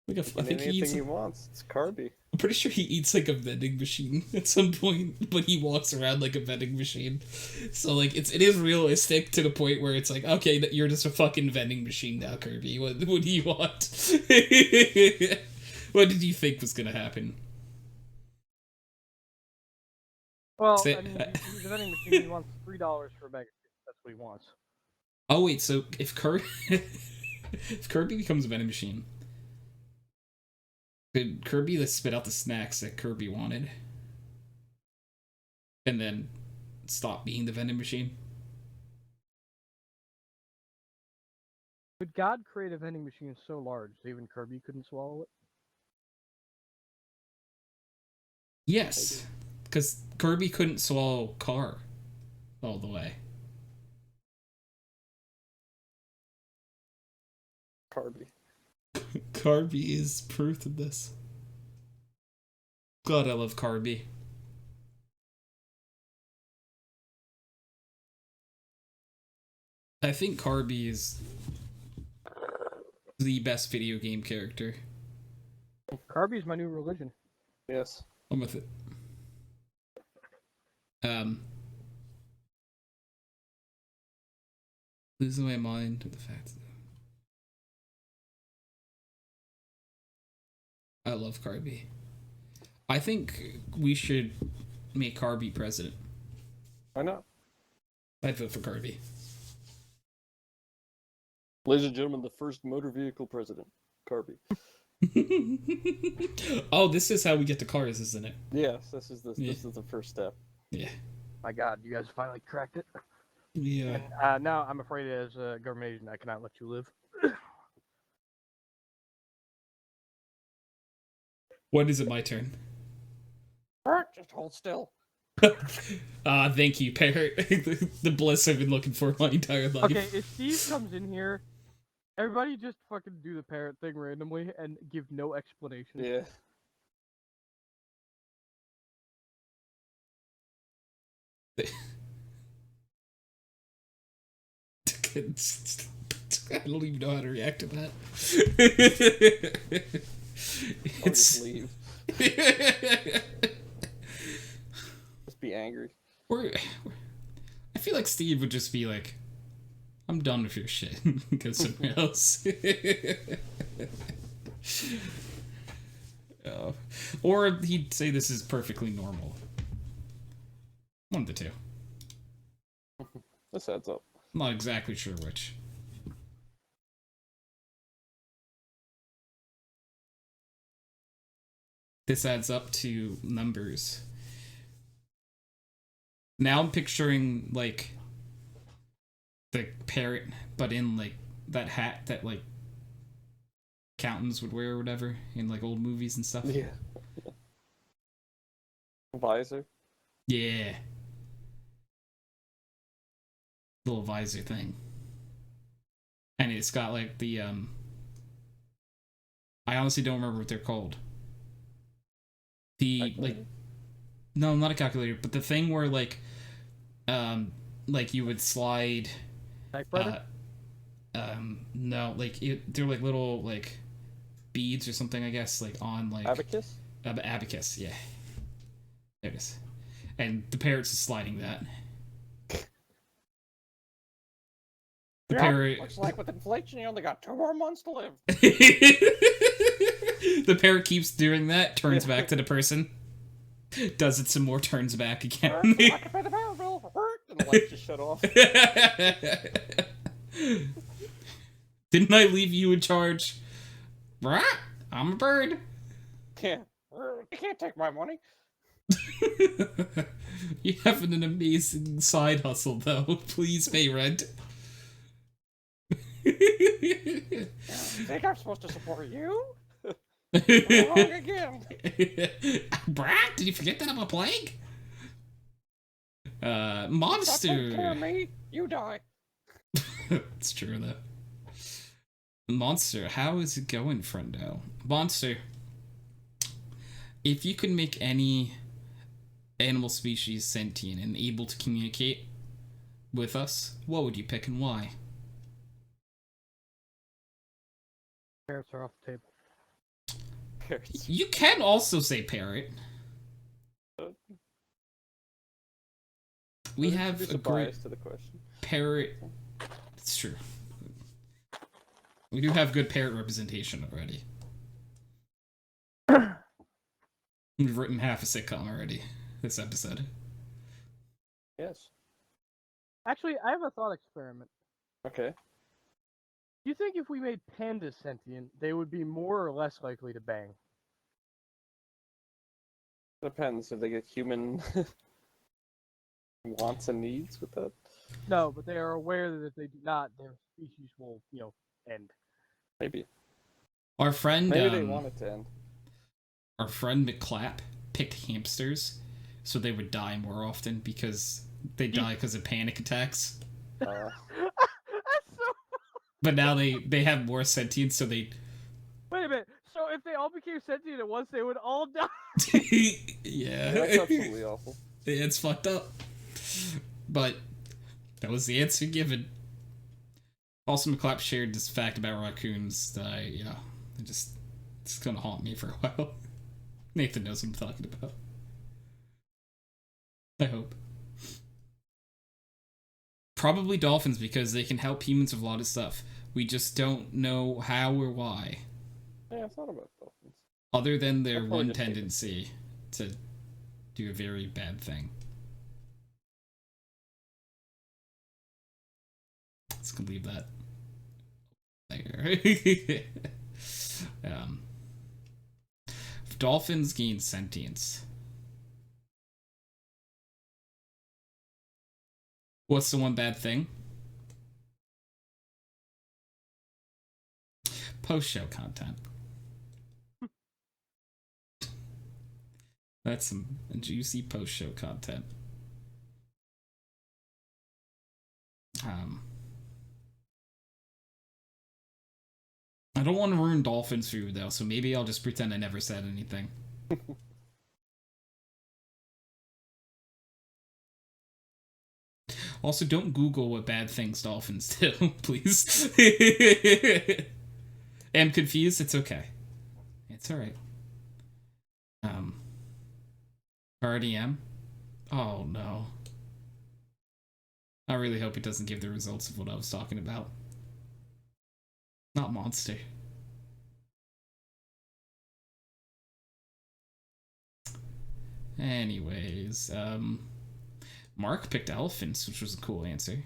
Like I think
Anything
he eats.
he wants. It's Kirby.
I'm pretty sure he eats like a vending machine at some point, but he walks around like a vending machine. So like it is realistic to the point where it's like, okay, you're just a fucking vending machine now, Kirby. What do you want? What did you think was gonna happen?
Well,
Say-
I mean, the vending machine, he wants $3 for a bag of chips. That's what he wants.
Oh wait, so if Kirby if Kirby becomes a vending machine, could Kirby spit out the snacks that Kirby wanted, and then stop being the vending machine?
Could God create a vending machine so large that even Kirby couldn't swallow it?
Yes, because Kirby couldn't swallow car all the way.
Carby.
Kirby is proof of this. God, I love Kirby. I think Kirby is the best video game character.
Kirby's my new religion.
Yes.
I'm with it. Losing my mind to the fact that I love Kirby. I think we should make Kirby president.
Why not?
I'd vote for Kirby.
Ladies and gentlemen, the first motor vehicle president, Carby.
Oh, this is how we get to cars, isn't it?
Yes, this is
Yeah.
the first step.
Yeah.
My God, you guys finally cracked it.
Yeah.
And now I'm afraid as a government agent, I cannot let you live.
When is it my turn?
Just hold still.
Thank you, Parrot. The bliss I've been looking for my entire life.
Okay, if Steve comes in here, everybody just fucking do the parrot thing randomly and give no explanation.
Yeah.
I don't even know how to react to that.
Or just leave. Just be angry.
I feel like Steve would just be like, I'm done with your shit. Go somewhere else. Or he'd say this is perfectly normal. One of the two.
This adds up.
I'm not exactly sure which. This adds up to numbers. Now I'm picturing, like, the parrot, but in, like, that hat that, like, accountants would wear or whatever in, like, old movies and stuff.
Yeah. Visor.
Yeah. Little visor thing. And it's got, like, the, I honestly don't remember what they're called. The, like, no, not a calculator, but the thing where, like you would slide,
Typewriter?
no, like, they're, like, little, like, beads or something, I guess, like, on, like...
Abacus?
Abacus, yeah. There it is. And the parrot's just sliding that. The parrot...
Looks like with inflation, you only got 2 more months to live.
The parrot keeps doing that, turns back to the person, does it some more, turns back again.
I can pay the power bill.
And the light just shut off.
Didn't I leave you in charge? Right? I'm a bird.
Yeah. You can't take my money.
You have an amazing side hustle, though. Please pay rent.
I think I'm supposed to support you? Wrong again.
Brad, did you forget that I'm a plague?
Stop
Monster.
taking care of me. You die.
It's true, though. Monster, how is it going, friendo? Monster, if you could make any animal species sentient and able to communicate with us, what would you pick and why?
Parrots are off the table.
Parrots.
You can also say parrot. We have
There's
a great
bias to the question.
parrot. It's true. We do have good parrot representation already. We've written half a sitcom already this episode.
Yes.
Actually, I have a thought experiment.
Okay.
Do you think if we made pandas sentient, they would be more or less likely to bang?
Depends if they get human wants and needs with that.
No, but they are aware that if they do not, their species will, end.
Maybe.
Our friend,
Maybe they want it to end.
our friend McClap picked hamsters so they would die more often because they die because of panic attacks.
That's so.
But now they have more sentience, so they
Wait a minute. So if they all became sentient at once, they would all die.
yeah.
That's absolutely awful.
It's fucked up. But that was the answer given. Also, McClap shared this fact about raccoons that it's gonna haunt me for a while. Nathan knows what I'm talking about. I hope. Probably dolphins because they can help humans with a lot of stuff. We just don't know how or why.
Yeah, I thought about dolphins.
Other than their
I'll probably
one
just take it.
tendency to do a very bad thing. Let's leave that there. Dolphins gain sentience. What's the one bad thing? Post-show content. That's some juicy post-show content. I don't want to ruin Dolphin's food though, so maybe I'll just pretend I never said anything. Also, don't Google what bad things dolphins do, please. Am confused? It's okay. It's alright. RDM? Oh no. I really hope it doesn't give the results of what I was talking about. Not monster. Anyways, Mark picked elephants, which was a cool answer.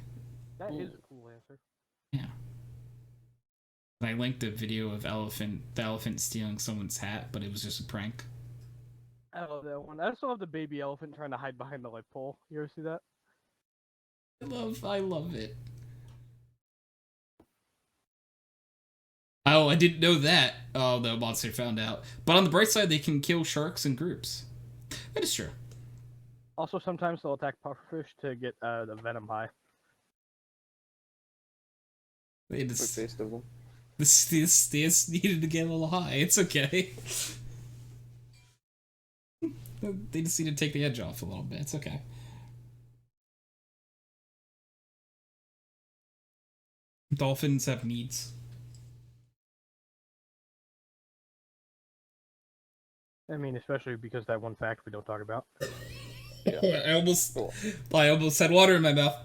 That is a cool answer.
Yeah. And I linked a video of the elephant stealing someone's hat, but it was just a prank.
I love that one. I also love the baby elephant trying to hide behind the light pole. You ever see that?
I love it. Oh, I didn't know that. Oh, the monster found out. But on the bright side, they can kill sharks in groups. That is true.
Also, sometimes they'll attack pufferfish to get the venom high.
They
Quick
just,
taste of them.
this needed to get a little high. It's okay. They just need to take the edge off a little bit. It's okay. Dolphins have needs.
I mean, especially because that one fact we don't talk about.
Yeah.
I almost
Cool.
had water in my mouth.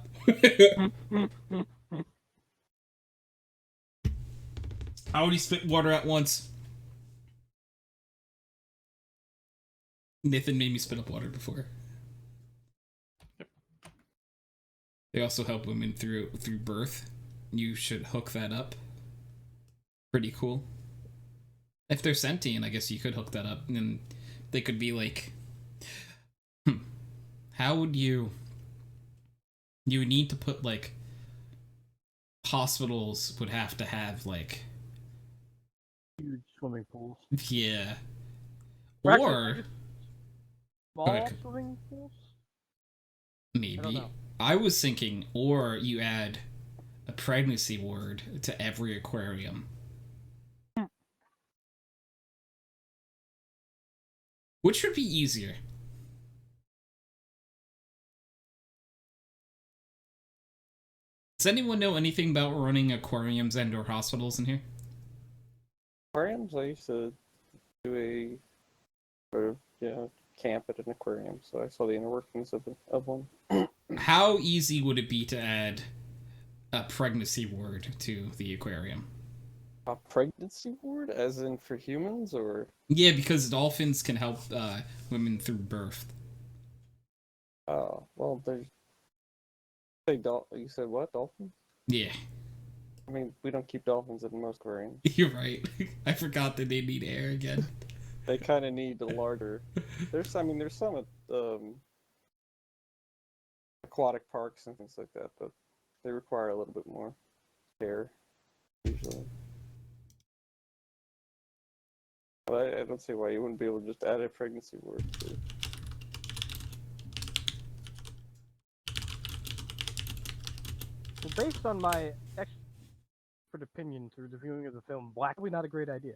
I already spit water at once. Nathan made me spit up water before. They also help women through birth. You should hook that up. Pretty cool. If they're sentient, I guess you could hook that up, and then they could be like, how would you would need to put like, hospitals would have to have like,
Huge swimming pools.
yeah,
Or actually,
or
just small
ahead.
swimming pools.
maybe
know.
I was thinking, or you add a pregnancy ward to every aquarium. Which would be easier? Does anyone know anything about running aquariums and/or hospitals in here?
Aquariums, I used to do camp at an aquarium, so I saw the inner workings of one.
How easy would it be to add a pregnancy ward to the aquarium?
A pregnancy ward, as in for humans, or?
Yeah, because dolphins can help women through birth.
Oh, well, there's. You said what? Dolphins?
Yeah,
I mean, we don't keep dolphins in most aquariums.
you're right. I forgot that they need air again.
They kind of need a larger. There's some aquatic parks and things like that, but they require a little bit more care usually. But I don't see why you wouldn't be able to just add a pregnancy ward to.
Well, based on my expert opinion through the viewing of the film, Black, probably not a great idea.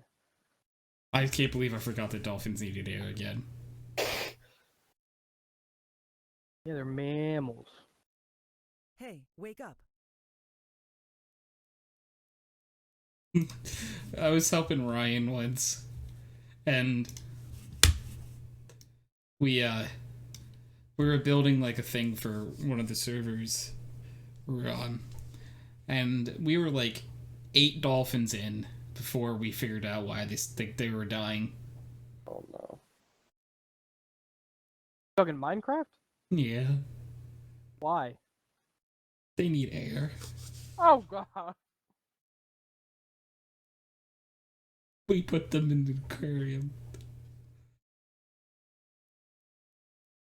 I can't believe I forgot that dolphins needed air again.
Yeah, they're mammals.
Hey, wake up.
I was helping Ryan once, and we were building like a thing for one of the servers we were on, and we were like 8 dolphins in before we figured out why they were dying.
Oh no.
Talking Minecraft?
Yeah,
Why?
they need air.
Oh god.
We put them in the aquarium.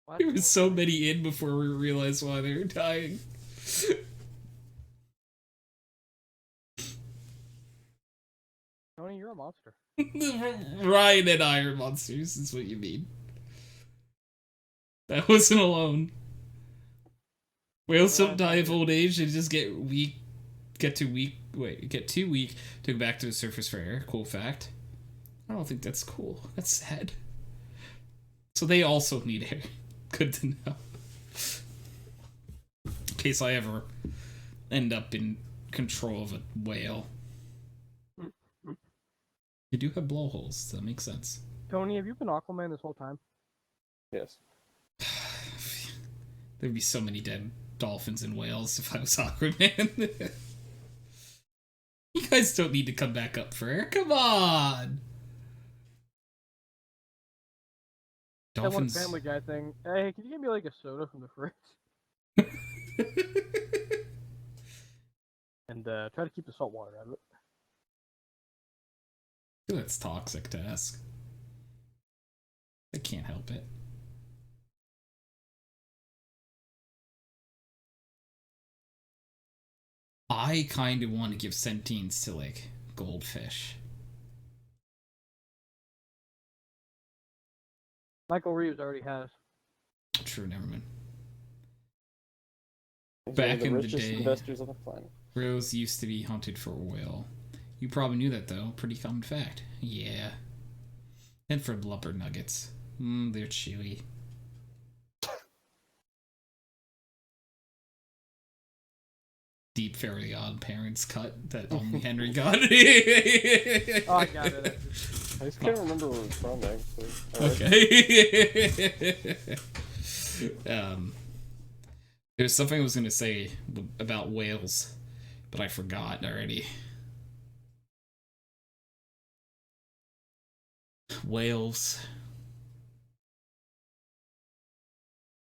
What?
There were so many in before we realized why they were dying.
Tony, you're a monster.
Ryan and I are monsters, is what you mean. That wasn't alone. Whales don't die of old age, they just get too weak to go back to the surface for air. Cool fact. I don't think that's cool. That's sad. So they also need air. Good to know. In case I ever end up in control of a whale. You do have blowholes, so that makes sense.
Tony, have you been Aquaman this whole time?
Yes.
There'd be so many dead dolphins and whales if I was Aquaman. You guys don't need to come back up for air. Come on! Dolphins.
That one Family Guy thing. Hey, can you give me like a soda from the fridge? And try to keep the salt water out of it.
That's toxic to ask. I can't help it. I kind of want to give sentience to, like, goldfish.
Michael Reeves already has.
True, never mind.
He's
Back
one of the
in the
richest
day-
investors on the planet.
Rose used to be hunted for a whale. You probably knew that, though. Pretty common fact. Yeah. And for blubber nuggets. They're chewy. Deep Fairly Odd Parents cut that only Henry got.
Oh, I got it.
I just can't remember where it's from, actually.
Okay. There's something I was gonna say about whales, but I forgot already. Whales.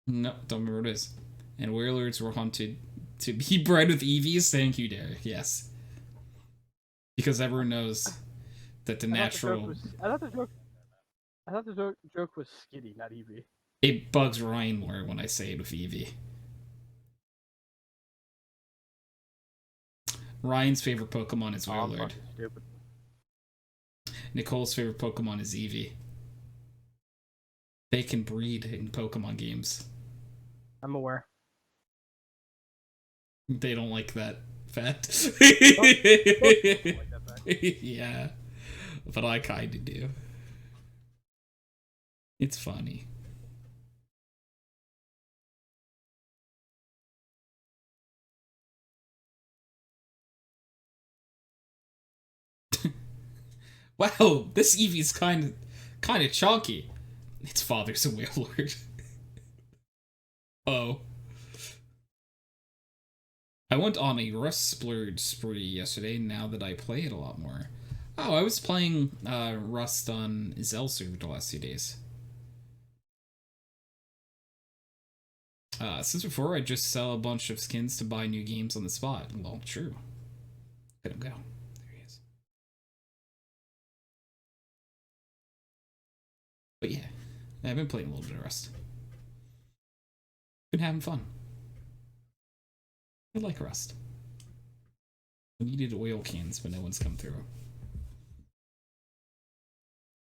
No, don't remember what it is. And whalers were hunted to be bred with EVs. Thank you, Derek. Yes. Because everyone knows that the natural...
I thought the joke was Skitty, not Eevee.
It bugs Ryan more when I say it with Eevee. Ryan's favorite Pokemon is
I'm
Wailord.
fucking stupid.
Nicole's favorite Pokemon is Eevee. They can breed in Pokemon games.
I'm aware.
They don't like that fact.
Like that fact.
Yeah. But I kinda do. It's funny. Wow, this Eevee's kind of chunky. Its father's a Wailord. Oh. I went on a rust splurge spree yesterday now that I play it a lot more. Oh, I was playing Rust on Zell server the last 2 days. Since before, I just sell a bunch of skins to buy new games on the spot. Well, true. Let him go. There he is. But yeah, I've been playing a little bit of Rust. Been having fun. I like Rust. I needed oil cans, but no one's come through.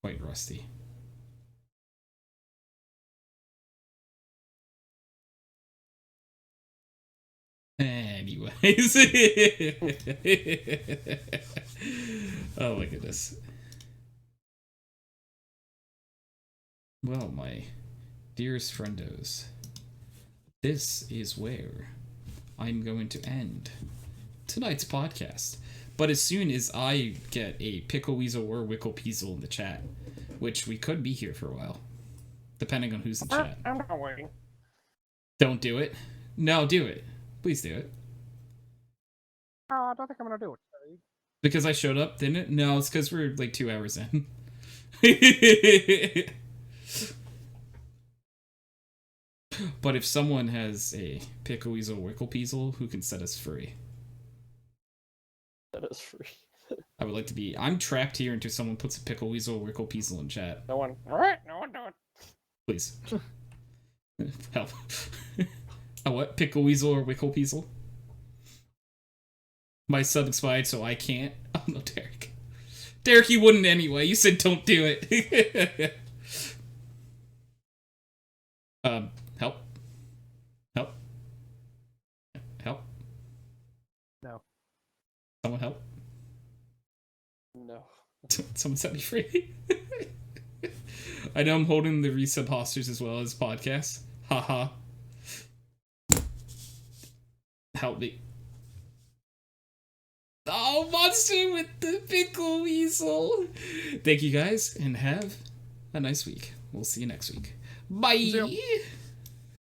Quite rusty. Anyways. Oh my goodness. Well, my dearest friendos, this is where I'm going to end tonight's podcast. But as soon as I get a Pickle Weasel or Wickle Peasel in the chat, which we could be here for a while, depending on who's in chat.
I'm not waiting.
Don't do it. No, do it. Please do it.
Oh, I don't think I'm gonna do it.
Because I showed up, didn't it? No, it's because we're like 2 hours in. But if someone has a Pickle Weasel Wickle Peasel, who can set us free?
That is free.
I would like to be. I'm trapped here until someone puts a Pickle Weasel Wickle Peasel in chat.
No one. Alright, no one do it.
Please. Help. A what? Pickle Weasel or Wickle Peasel? My sub expired, so I can't. Oh no, Derek. Derek, you wouldn't anyway. You said don't do it. Help. Help. Help.
No.
Someone help.
No.
Someone set me free. I know I'm holding the resub hostage as well as podcast. Haha. Help me. Oh, monster with the Pickle Weasel. Thank you guys, and have a nice week. We'll see you next week. Bye.
See ya.